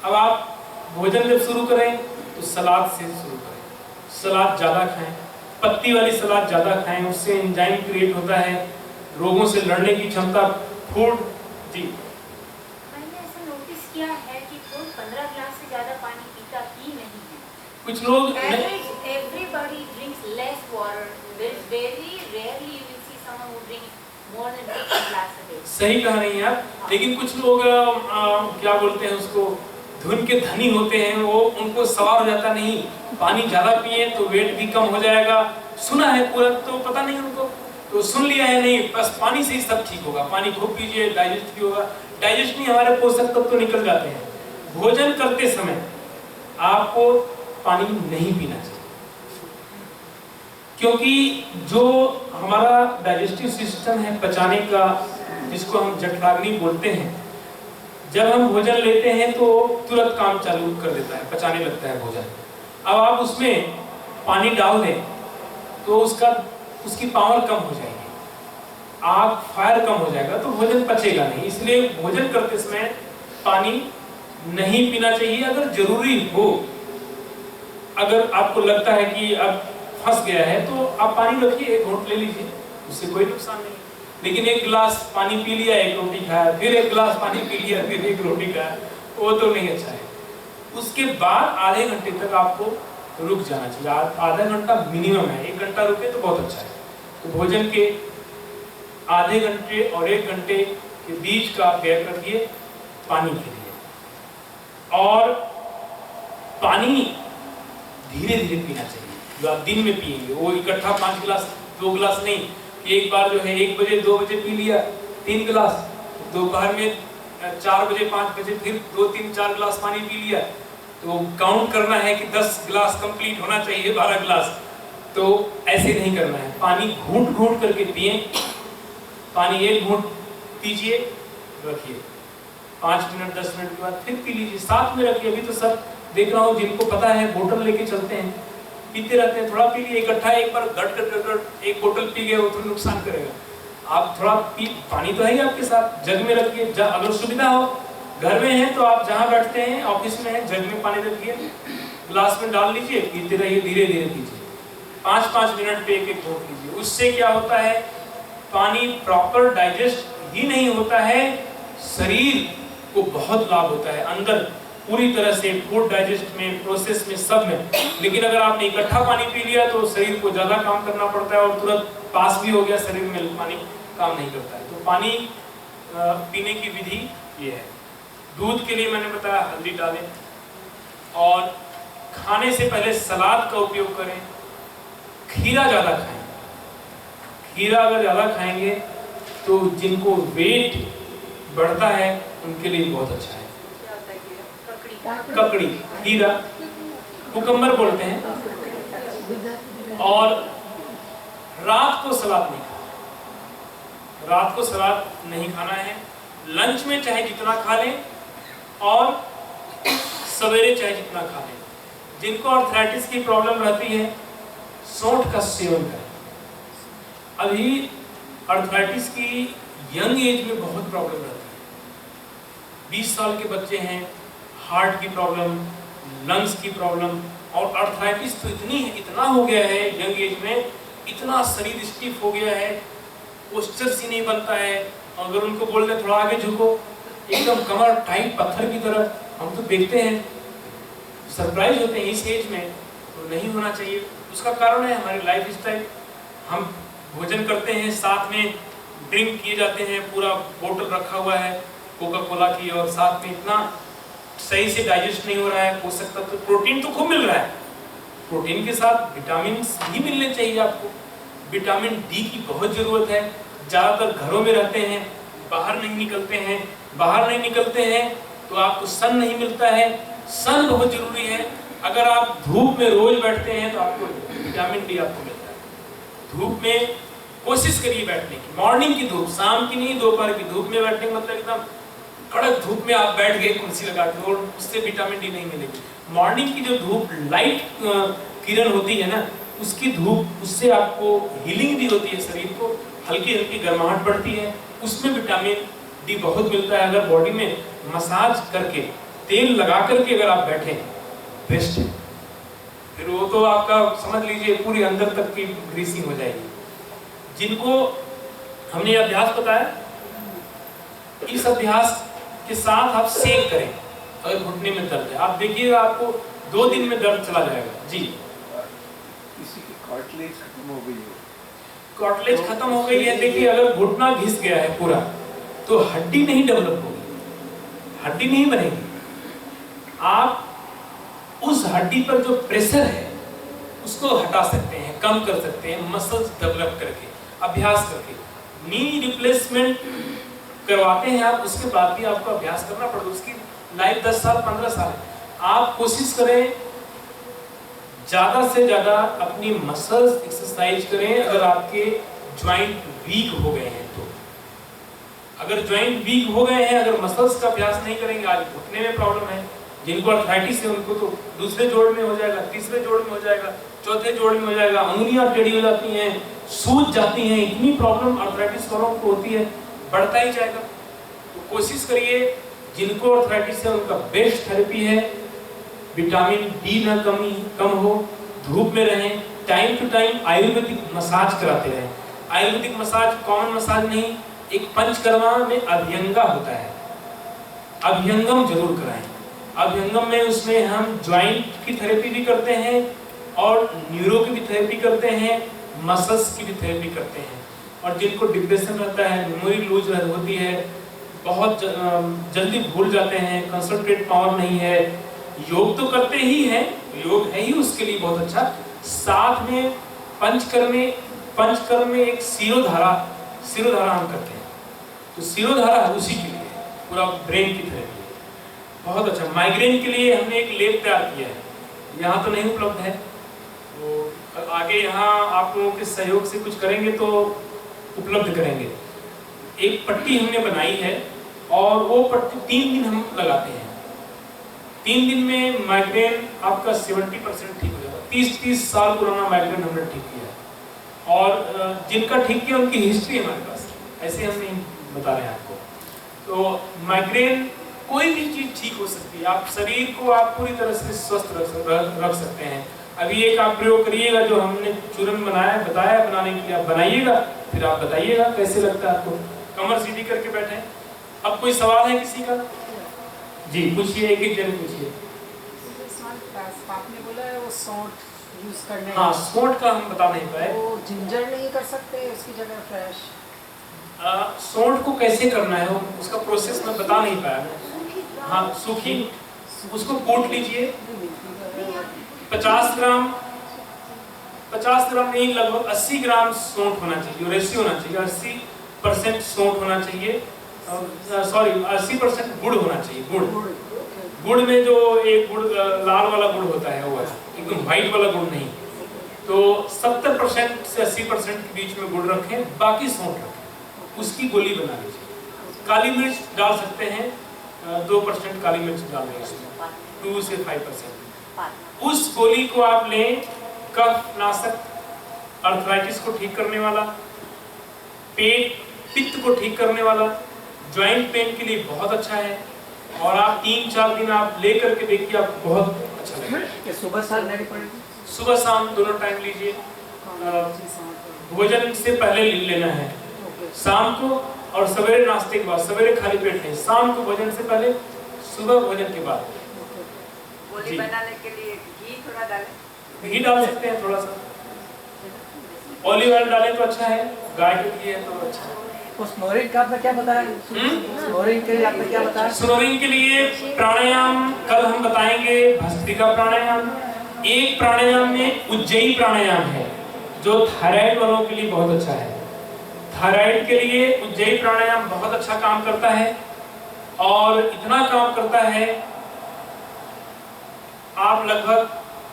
अब आप भोजन जब शुरू करें तो सलाद से शुरू करें, सलाद ज्यादा खाएं, पत्ती वाली सलाद ज्यादा खाएं, उससे एंजाइम क्रिएट होता है, रोगों से लड़ने की क्षमता। फूड जी मैंने ऐसा नोटिस किया है कि कोई 15 ग्लास से ज्यादा पानी पीता ही नहीं है। कुछ लोग Everybody drinks less water. There is very rarely you will see someone who drinks more than 6 glass a day. सही कह रही हैं आप, लेकिन कुछ लोग क्या बोलते हैं उसको, धुन के धनी होते हैं, वो उनको सवार हो जाता नहीं पानी ज्यादा पिए तो वेट भी कम हो जाएगा। सुना है पूरा तो पता नहीं उनको, तो सुन लिया है नहीं, बस पानी से ही सब ठीक होगा, पानी खूब पीजिए डाइजेस्ट भी होगा। डाइजेस्ट नहीं, हमारे पोषक तत्व तो निकल जाते हैं। भोजन करते समय आपको पानी नहीं पीना चाहिए, क्योंकि जो हमारा डाइजेस्टिव सिस्टम है पचाने का, जिसको हम जठराग्नि बोलते हैं, जब हम भोजन लेते हैं तो तुरंत काम चालू कर देता है, पचाने लगता है भोजन। अब आप उसमें पानी डाल दें तो उसकी पावर कम हो जाएगी, आग फायर कम हो जाएगा तो भोजन पचेगा नहीं। इसलिए भोजन करते समय पानी नहीं पीना चाहिए। अगर जरूरी हो, अगर आपको लगता है कि अब फंस गया है तो आप पानी रखिए, 1 घूंट ले लीजिए, उससे कोई नुकसान नहीं। लेकिन 1 गिलास पानी पी लिया, 1 रोटी खाया, फिर 1 गिलास पानी पी लिया, फिर 1 रोटी खाया, वो तो नहीं अच्छा है। उसके बाद आधे घंटे तक आपको रुक जाना चाहिए, आधा घंटा मिनिमम है, 1 घंटा रुके तो बहुत अच्छा है। तो भोजन के आधे घंटे और 1 घंटे के बीच का गैप रखिए पानी के लिए। और पानी धीरे धीरे पीना चाहिए। जो आप दिन में पिएंगे वो इकट्ठा 5 गिलास 2 गिलास नहीं, एक बार जो है 1 बजे 2 बजे पी लिया 3 गिलास, दोपहर में 4 बजे 5 बजे फिर 2 3 4 गिलास पानी पी लिया। तो काउंट करना है कि 10 गिलास कंप्लीट होना चाहिए, 12 गिलास, तो ऐसे नहीं करना है। पानी घूंट घूंट करके पिए। पानी 1 घूंट पीजिए, रखिए, 5 मिनट 10 मिनट के बाद फिर पी लीजिए, साथ में रखिए। अभी तो सब देख रहा हूँ जिनको पता है बोतल लेके चलते हैं, पीते रहते हैं, थोड़ा पी लिए इकट्ठा, एक बार गट 1 बोतल पी गए वो तो नुकसान करेगा। आप थोड़ा पानी तो है ही आपके साथ, जग में रखिए, अगर सुविधा हो घर में हैं तो आप जहाँ बैठते हैं, ऑफिस में हैं, जग में पानी रखिए, गिलास में डाल लीजिए, पीते रहिए, धीरे धीरे पीजिए, 5-5 मिनट पे एक घूंट लीजिए। उससे क्या होता है, पानी प्रॉपर डाइजेस्ट ही नहीं होता है, शरीर को बहुत लाभ होता है अंदर पूरी तरह से, फूड डाइजेस्ट में, प्रोसेस में, सब में। लेकिन अगर आपने इकट्ठा पानी पी लिया तो शरीर को ज्यादा काम करना पड़ता है और तुरंत पास भी हो गया, शरीर में पानी काम नहीं करता है। तो पानी पीने की विधि ये है। दूध के लिए मैंने बताया हल्दी डालें, और खाने से पहले सलाद का उपयोग करें, खीरा ज़्यादा खाएं। खीरा अगर ज़्यादा खाएंगे तो जिनको वेट बढ़ता है उनके लिए बहुत अच्छा है। ककड़ी, खीरा, कुकम्बर बोलते हैं। और रात को सलाद नहीं खाना, रात को सलाद नहीं खाना है। लंच में चाहे जितना खा लें और सवेरे चाहे जितना खा लें। जिनको आर्थराइटिस की प्रॉब्लम रहती है, सौंठ का सेवन करें। अभी आर्थराइटिस की यंग एज में बहुत प्रॉब्लम रहती है। 20 साल के बच्चे हैं, हार्ट की प्रॉब्लम, लंग्स की प्रॉब्लम, और आर्थराइटिस तो इतना हो गया है यंग एज में, इतना शरीर स्टिफ हो गया है, पोस्चर ही नहीं बनता है। अगर उनको बोल दे थोड़ा आगे झुको, एकदम कमर टाइट पत्थर की तरह। हम तो देखते हैं, सरप्राइज होते हैं इस एज में, तो नहीं होना चाहिए। उसका कारण है हमारी लाइफ स्टाइल। हम भोजन करते हैं, साथ में ड्रिंक किए जाते हैं, पूरा बोतल रखा हुआ है कोका कोला की, और साथ में इतना सही से डाइजेस्ट नहीं हो रहा है। पोषक तत्व, प्रोटीन तो खूब मिल रहा है, प्रोटीन के साथ विटामिन भी मिलने चाहिए आपको। विटामिन डी की बहुत ज़रूरत है। ज़्यादातर घरों में रहते हैं, बाहर नहीं निकलते हैं। बाहर नहीं निकलते हैं तो आपको सन नहीं मिलता है। सन बहुत ज़रूरी है। अगर आप धूप में रोज बैठते हैं तो आपको विटामिन डी आपको मिलता है। धूप में कोशिश करिए बैठने की, मॉर्निंग की धूप, शाम की नहीं, दोपहर की धूप में बैठने का मतलब एकदम कड़क धूप में आप बैठ गए कुर्सी लगा के, और उससे विटामिन डी नहीं मिलेगी। मॉर्निंग की जो धूप लाइट किरण होती है ना, उसकी धूप, उससे आपको हीलिंग भी होती है, शरीर को हल्की हल्की गर्माहट बढ़ती है, उसमें विटामिन डी बहुत मिलता है। अगर बॉडी में मसाज करके, तेल लगा करके अगर आप बैठे, बेस्ट है। फिर वो तो आपका समझ लीजिए पूरी अंदर तक की ग्रीसिंग हो जाएगी। जिनको हमने ये अभ्यास बताया, इस अभ्यास के साथ आप सेक करें। अगर घुटने में दर्द है, आप देखिएगा आपको 2 दिन में दर्द चला जाएगा। जी, किसी की कार्टिलेज खत्म हो गई है, कार्टिलेज खत्म हो गई है। देखिए, अगर घुटना घिस गया है पूरा, तो हड्डी नहीं डेवलप होगी, हड्डी नहीं बनेगी। आप उस हड्डी पर जो प्रेशर है उसको हटा सकते हैं, कम कर सकते हैं, मसल्स डेवलप करके, अभ्यास करके। नी रिप्लेसमेंट करवाते हैं आप, उसके बाद भी आपको अभ्यास करना पड़ेगा। उसकी लाइफ 10 साल 15 साल है। आप कोशिश करें ज़्यादा से ज़्यादा अपनी मसल्स एक्सरसाइज करें। अगर आपके ज्वाइंट वीक हो गए हैं तो, अगर ज्वाइंट वीक हो गए हैं, अगर मसल्स का अभ्यास नहीं करेंगे, आज घुटने में प्रॉब्लम है, जिनको आर्थराइटिस है उनको तो दूसरे जोड़ में हो जाएगा, तीसरे जोड़ में हो जाएगा, चौथे जोड़ में हो जाएगा, उंगलियां टेढ़ी हो जाती हैं, सूज जाती हैं। इतनी प्रॉब्लम आर्थराइटिस वालों को होती है, बढ़ता ही जाएगा। तो कोशिश करिए, जिनको आर्थराइटिस है उनका बेस्ट थेरेपी है विटामिन डी ना कम हो, धूप में रहें, time to time ayurvedic massage कराते रहें। आयुर्वेदिक मसाज कॉमन मसाज नहीं, एक पंचकर्मा में अभ्यंगा होता है, अभ्यंगम जरूर कराएं। अभ्यंगम में उसमें हम ज्वाइंट की थेरेपी भी करते हैं और न्यूरो की भी थेरेपी करते हैं, मसल्स की भी थेरेपी करते हैं। और जिनको डिप्रेशन रहता है, मेमोरी लूज होती है, बहुत जल्दी भूल जाते हैं, कंसंट्रेट पावर नहीं है, योग तो करते ही हैं, योग है ही उसके लिए बहुत अच्छा। साथ में पंचकर्म में एक सिरोधारा हम करते हैं। तो सिरोधारा उसी के लिए, पूरा ब्रेन की थेरेपी बहुत अच्छा। माइग्रेन के लिए हमने एक लेप तैयार किया है, यहाँ तो नहीं उपलब्ध है, तो आगे यहाँ आप लोगों के सहयोग से कुछ करेंगे तो उपलब्ध करेंगे। एक पट्टी हमने बनाई है और वो पट्टी 3 दिन हम लगाते हैं। 3 दिन में माइग्रेन आपका 70% ठीक हो जाएगा। 30 साल पुराना माइग्रेन हमने ठीक किया, और जिनका ठीक किया उनकी हिस्ट्री हमारे पास, ऐसे हम नहीं बता रहे हैं आपको। तो माइग्रेन कोई भी चीज ठीक हो सकती है। आप शरीर को आप पूरी तरह से स्वस्थ रख सकते हैं। अभी एक आप प्रयोग करिएगा, जो हमने चूरन बनाया बताया बनाने के लिए, आप बनाइएगा, फिर आप बताइएगा कैसे लगता है आपको। कमर सीधी करके बैठे। अब कोई सवाल है किसी का? जी पूछिए, एक एक जन पूछिए। आपने बोला है वो सौंठ यूज करने, हाँ सौंठ का हम बता नहीं पाए। वो जिंजर नहीं कर सकते उसकी जगह फ्रेश? सौंठ को कैसे करना है उसका प्रोसेस मैं बता नहीं पाया। हाँ सूखी, उसको कूट लीजिए। 50 ग्राम नहीं, लगभग 80 ग्राम सौंठ होना चाहिए, रेशियो होना चाहिए। 80% सौंठ होना चाहिए, सॉरी 80% गुड़ होना चाहिए। गुड़ में जो एक गुड़ लाल वाला गुड़ होता है वो है, एकदम व्हाइट वाला गुड़ नहीं। तो 70% से 80% के बीच में गुड़ रखें, बाकी सौंठ रखें, उसकी गोली बना लीजिए। काली मिर्च डाल सकते हैं, 2% काली मिर्च डाल दें इसमें, 2 से 5%। उस गोली को आप लें, कफ नाशक, अर्थराइटिस को ठीक करने वाला, पेट पित्त को ठीक करने वाला, जॉइंट पेन के लिए बहुत अच्छा है। और आप 3-4 दिन आप ले करके देखिए, आपको बहुत अच्छा लगेगा। सुबह शाम लेनी पड़ेगी? सुबह शाम दोनों टाइम लीजिए। भोजन से पहले लेना है, शाम को और सवेरे नाश्ते के बाद। सवेरे खाली पेट नहीं, शाम को भोजन से पहले, सुबह भोजन के बाद। गोली बनाने के लिए घी थोड़ा डालें। घी डाल सकते हैं थोड़ा सा, ऑलिव ऑयल डालें तो अच्छा है, गाय के घी है तो अच्छा है। स्नोरिंग का आपने क्या बताया? स्नोरिंग के लिए आपने क्या बताया? स्नोरिंग के लिए प्राणायाम कल हम बताएंगे, भस्त्रिका प्राणायाम। एक प्राणायाम में उज्जयी प्राणायाम है, जो थायराइड वालों के लिए बहुत अच्छा है। थायराइड के लिए उज्जयी प्राणायाम बहुत अच्छा काम करता है, और इतना काम करता है आप लगभग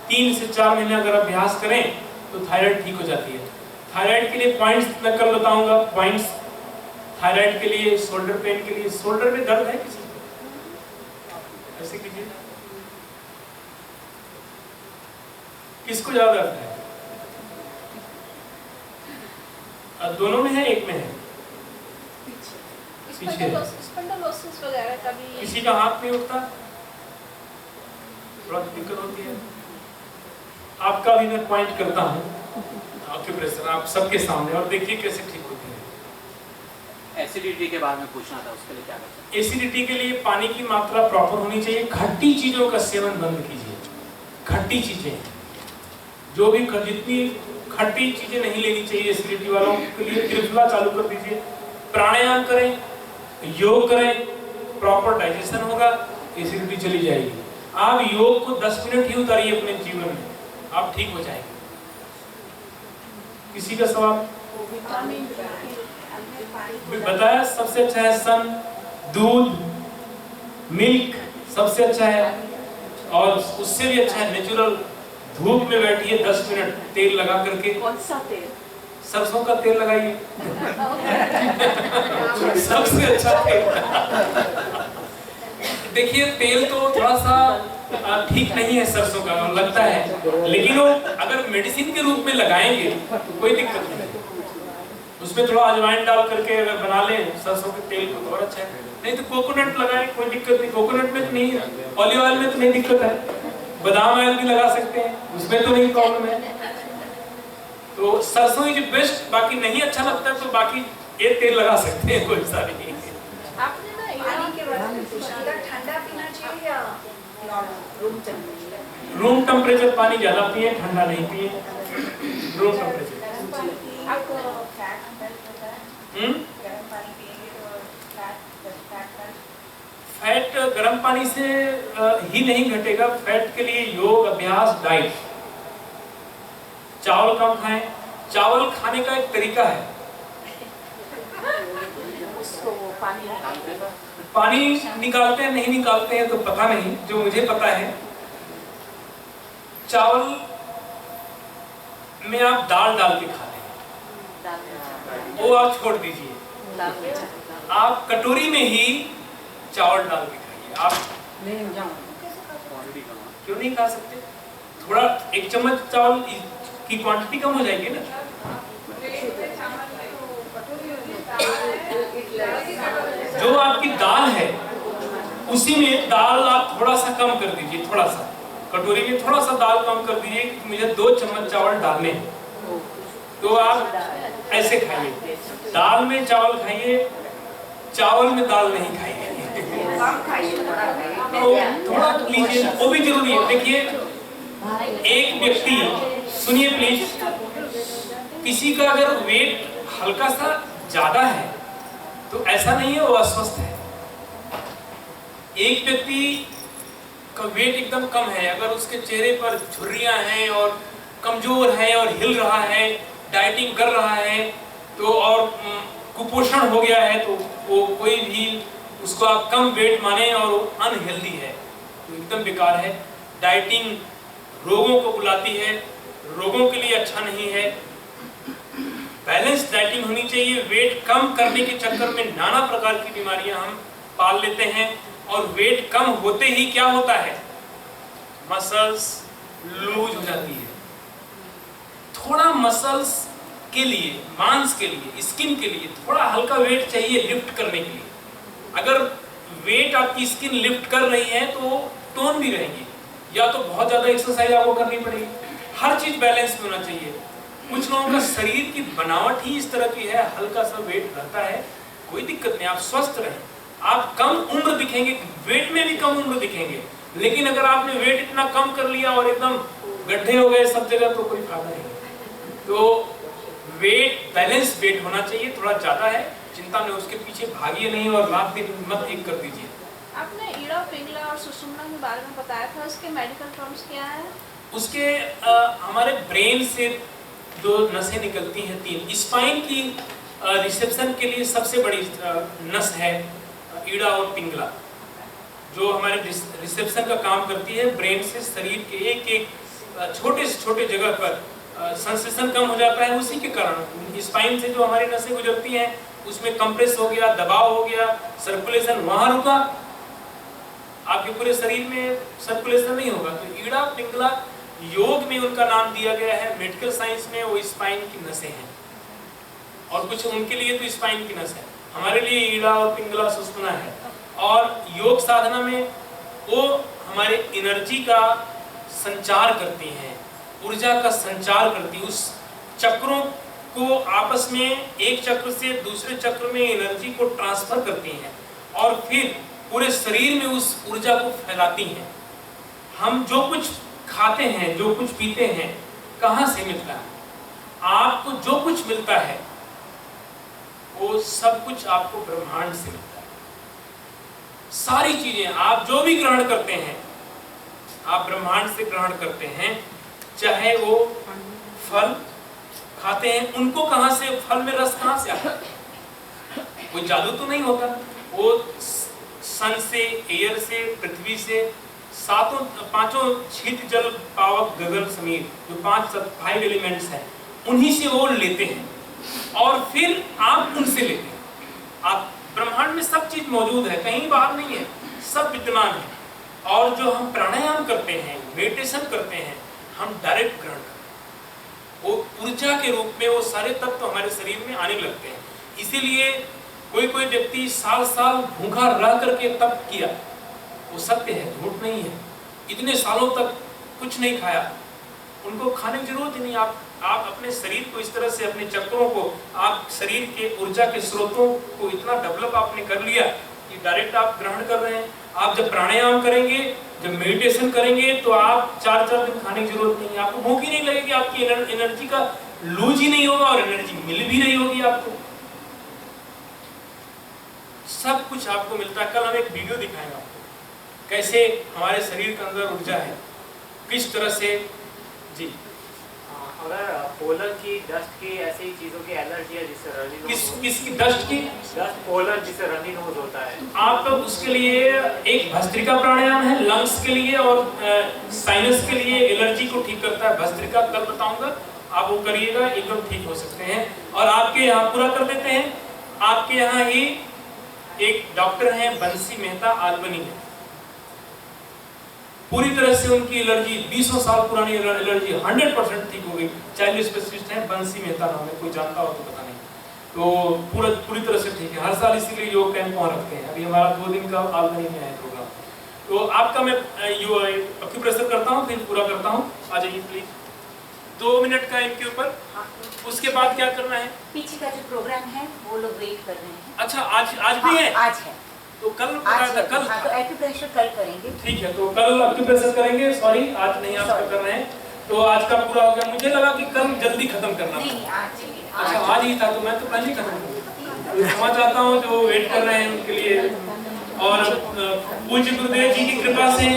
3 से 4 महीने अगर अभ्यास करें तो थायराइड ठीक हो जाती है। थायराइड के लिए पॉइंट्स मैं कल बताऊंगा। पॉइंट्स थायराइड के लिए, शोल्डर पेन के लिए। शोल्डर में दर्द है किसी को? ऐसे कीजिए, किसको ज्यादा दर्द है? दोनों में है, एक में है? पीछे स्पॉन्डिलोसिस वगैरह का भी किसी का हाथ नहीं उठता, थोड़ा दिक्कत होती है। आपका भी मैं पॉइंट करता हूँ एक्यूप्रेशर आप सबके सामने, और देखिए कैसे ठीक होती है। एसिडिटी के बारे में पूछना था, उसके लिए क्या कर सकते हैं? एसिडिटी के लिए पानी की मात्रा प्रॉपर होनी चाहिए। खट्टी चीजों का सेवन बंद कीजिए। खट्टी चीजें, जो भी जितनी खट्टी चीजें नहीं लेनी चाहिए एसिडिटी वालों के लिए। त्रिफला चालू कर दीजिए, प्राणायाम करें, योग करें, प्रॉपर डाइजेशन होगा, एसिडिटी चली जाएगी। आप योग को 10 मिनट ही उतारिए अपने जीवन में, आप ठीक हो जाएंगे। किसी का सवाल? बताया सबसे अच्छा है सन, दूध, मिल्क सबसे अच्छा है, और उससे भी अच्छा है नेचुरल। धूप में बैठिए 10 मिनट, तेल लगा करके। कौन सा तेल? सरसों का तेल लगाइए सबसे अच्छा तेल। देखिए तेल तो थोड़ा सा ठीक नहीं है सरसों का, लगता है, लेकिन वो अगर मेडिसिन के रूप में लगाएंगे तो कोई दिक्कत नहीं। उसमें थोड़ा अजवाइन डाल करके अगर बना लें सरसों के तेल को तो और अच्छा है। नहीं तो कोकोनट लगाएं, कोई दिक्कत नहीं। कोकोनट में तो नहीं है, ऑलिव ऑयल में तो नहीं दिक्कत है, बादाम ऑयल भी लगा सकते हैं, उसमें तो नहीं प्रॉब्लम है। तो सरसों ही जो बेस्ट, बाकी नहीं अच्छा लगता है तो बाकी एक तेल लगा सकते हैं, कोई सा नहीं। आपने ना पानी के बारे में पूछा था, ठंडा पीना चाहिए या रूम टेम्परेचर? रूम टेम्परेचर पानी ज्यादा पिए, ठंडा नहीं पिए। Room temperature. आपको फैट मेल्ट होता है? गर्म पानी पिएंगे तो फैट गर्म पानी से ही नहीं घटेगा। फैट के लिए योग, अभ्यास, डाइट। चावल कम खाएं। चावल खाने का एक तरीका है, उसको पानी पानी निकालते हैं नहीं निकालते हैं तो पता नहीं, जो मुझे पता है चावल में आप दाल डाल के खा लें, वो आप छोड़ दीजिए। आप कटोरी में ही चावल डाल के खाइए। आप क्यों नहीं खा सकते? थोड़ा 1 चम्मच चावल की क्वांटिटी कम हो जाएगी ना। जो आपकी दाल है उसी में दाल आप थोड़ा सा कम कर दीजिए, थोड़ा सा कटोरी में थोड़ा सा दाल कम कर दीजिए कि मुझे 2 चम्मच चावल डालने हैं, तो आप ऐसे खाइए, दाल में चावल खाइए, चावल में दाल नहीं खाइए। तो थोड़ा लीजिए, वो भी जरूरी है। देखिए एक व्यक्ति, सुनिए प्लीज, किसी का अगर वेट हल्का सा ज्यादा है तो ऐसा नहीं है वो अस्वस्थ है। एक व्यक्ति का वेट एकदम कम है, अगर उसके चेहरे पर झुर्रियां हैं और कमजोर है और हिल रहा है, डाइटिंग कर रहा है तो, और कुपोषण हो गया है, तो वो कोई भी उसको आप कम वेट माने और वो अनहेल्दी है, तो एकदम बेकार है। डाइटिंग रोगों को बुलाती है, रोगों के लिए अच्छा नहीं है। बैलेंस डाइटिंग होनी चाहिए। वेट कम करने के चक्कर में नाना प्रकार की बीमारियां हम पाल लेते हैं, और वेट कम होते ही क्या होता है, मसल्स लूज हो जाती है। थोड़ा मसल्स के लिए, मांस के लिए, स्किन के लिए थोड़ा हल्का वेट चाहिए लिफ्ट करने के लिए। अगर वेट आपकी स्किन लिफ्ट कर रही है तो टोन भी रहेंगी, या तो बहुत ज्यादा एक्सरसाइज आपको करनी पड़ेगी। हर चीज बैलेंस में होना चाहिए। कुछ लोगों का शरीर की बनावट ही इस तरह की है, हल्का सा वेट रहता है, कोई दिक्कत नहीं, आप स्वस्थ रहें, आप कम उम्र दिखेंगे, वेट में भी कम उम्र दिखेंगे। लेकिन अगर आपने वेट इतना कम कर लिया और एकदम गड्ढे हो गए सब जगह, तो कोई फायदा नहीं। तो वेट, बैलेंस वेट होना चाहिए। थोड़ा ज्यादा है, चिंता में उसके पीछे भागिए नहीं और रात दिन मत एक कर दीजिए। आपने ईड़ा, पिंगला और सुषुम्ना के बारे में बताया था, उसके मेडिकल टर्म्स क्या है? उसके हमारे ब्रेन से जो नसें निकलती हैं 3, स्पाइन की रिसेप्शन के लिए सबसे बड़ी नस है ईड़ा और पिंगला, जो हमारे रिसेप्शन का काम करती है ब्रेन से शरीर के एक एक छोटे से छोटे जगह पर सेंसेशन कम हो जाता है। उसी के कारण स्पाइन से जो हमारी नसें गुजरती हैं उसमें कंप्रेस हो गया, दबाव हो गया, सर्कुलेशन वहां रुका, आपके पूरे शरीर में सर्कुलेशन नहीं होगा। तो ईड़ा पिंगला योग में उनका नाम दिया गया है, मेडिकल साइंस में वो स्पाइन की नसें हैं, और कुछ उनके लिए तो स्पाइन की नस है, हमारे लिए ईड़ा और पिंगला सुषुम्ना है। और योग साधना में वो हमारे एनर्जी का संचार करती हैं, ऊर्जा का संचार करती है, उस चक्रों को आपस में एक चक्र से दूसरे चक्र में एनर्जी को ट्रांसफर करती हैं और फिर पूरे शरीर में उस ऊर्जा को फैलाती हैं। हम जो कुछ खाते हैं, जो कुछ पीते हैं, कहाँ से मिलता है? आपको जो कुछ मिलता है वो सब कुछ आपको ब्रह्मांड से मिलता है। सारी चीजें आप जो भी ग्रहण करते हैं आप ब्रह्मांड से ग्रहण करते हैं। चाहे वो फल खाते हैं, उनको कहां से, फल में रस कहां से आता है? कोई जादू तो नहीं होता, वो सन से, एयर से, पृथ्वी से, पांचों क्षित जल पावक गगन समीर, जो 5 एलिमेंट्स हैं, उन्हीं से वो लेते हैं और फिर आप उनसे लेते हैं। आप ब्रह्मांड में सब चीज मौजूद है, कहीं बाहर नहीं है, सब विद्यमान है। और जो हम प्राणायाम करते हैं, मेडिटेशन करते हैं, हम डायरेक्ट ग्रहण करते हैं, वो ऊर्जा के रूप में वो सारे तत्व हमारे शरीर में आने लगते हैं। इसीलिए कोई कोई व्यक्ति साल साल भूखा रह करके तप किया, वो सत्य है, झूठ नहीं है। इतने सालों तक कुछ नहीं खाया, उनको खाने की जरूरत ही नहीं। आप अपने शरीर को इस तरह से, अपने चक्रों को, आप शरीर के ऊर्जा के स्रोतों को इतना डेवलप आपने कर लिया कि डायरेक्ट आप ग्रहण कर रहे हैं। आप जब प्राणायाम करेंगे, जब मेडिटेशन करेंगे, तो आप 4-4 दिन खाने की जरूरत नहीं है, आपको भूख ही नहीं लगेगी, आपकी एनर्जी का लूज ही नहीं होगा और एनर्जी मिल भी रही होगी आपको। सब कुछ आपको मिलता है। कल हम एक वीडियो दिखाएंगे आपको, कैसे हमारे शरीर के अंदर ऊर्जा है, किस तरह से। जी, अगर पोलर की, डस्ट की, ऐसी चीजों की एलर्जी है जिससे रनी नोज, किसकी डस्ट की? डस्ट पोलर जिससे रनी नोज होता है, आप उसके लिए एक भस्त्रिका प्राणायाम है लंग्स के लिए और साइनस के लिए, एलर्जी को ठीक करता है भस्त्रिका, कल बताऊंगा, आप वो करिएगा, एकदम ठीक हो सकते हैं। और आपके यहाँ पूरा कर देते हैं, आपके यहाँ ही एक डॉक्टर हैं बंसी मेहता, आलबनी में, पूरी तरह से उनकी एलर्जी 20 साल पुरानी एलर्जी 100% ठीक हो गई। चाइल्ड स्पेशलिस्ट हैं, बंसी मेहता नाम है, कोई जानता हो तो पता नहीं। तो पूरी तरह से ठीक है। हर साल इसीलिए योग कैंप वहाँ रखते हैं। अभी हमारा 2 दिन का आलमनी में है प्रोग्राम। तो आपका मैं एक्यूप्रेशर करता हूँ, फिर पूरा करता हूँ। आ जाइए प्लीज, 2 मिनट का इनके ऊपर। उसके बाद क्या करना है? पीछे का जो प्रोग्राम है वो लोग वेट कर रहे हैं। अच्छा, आज भी है? आज है। तो कल बताया था, कल? हाँ, तो एक्यूप्रेशर कल करेंगे। ठीक है, तो कल एक्यूप्रेशर करेंगे। सॉरी, आज नहीं आपका कर रहे हैं। तो आज का पूरा हो गया। मुझे लगा कि कल जल्दी खत्म करना। नहीं, आज अच्छा, आज ही था, तो मैं तो पहले ही खत्म कर दूं। तो क्षमा चाहता हूँ जो वेट कर रहे हैं उनके लिए। और पूज्य गुरुदेव जी की कृपा से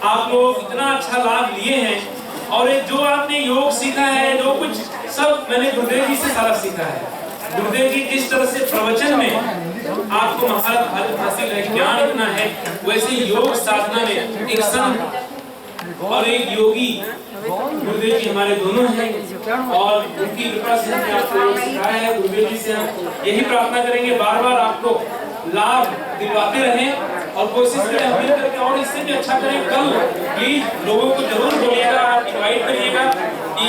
आप लोग इतना अच्छा लाभ लिए हैं। और ये जो आपने योग सीखा है, जो कुछ सब मैंने गुरुदेव जी से सारा सीखा है। गुरुदेव जी जिस तरह से प्रवचन में आपको महारत हासिल है, ज्ञान इतना है, वैसे योग साधना में एक संत और एक योगी गुरुदेव जी हमारे दोनों हैं। और उनकी कृपा से हमने आपको योग सिखाया है। गुरुदेव जी से हम यही प्रार्थना करेंगे, बार बार आपको लाभ दिलवाते रहें और कोशिश करें हम मिल करके और इससे भी अच्छा करें। कल प्लीज लोगों को जरूर बोलिएगा, इनवाइट करिएगा कि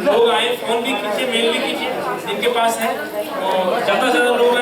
लोग आए। फोन भी कीजिए, मेल भी कीजिए जिनके पास है, और ज्यादा से ज्यादा लोग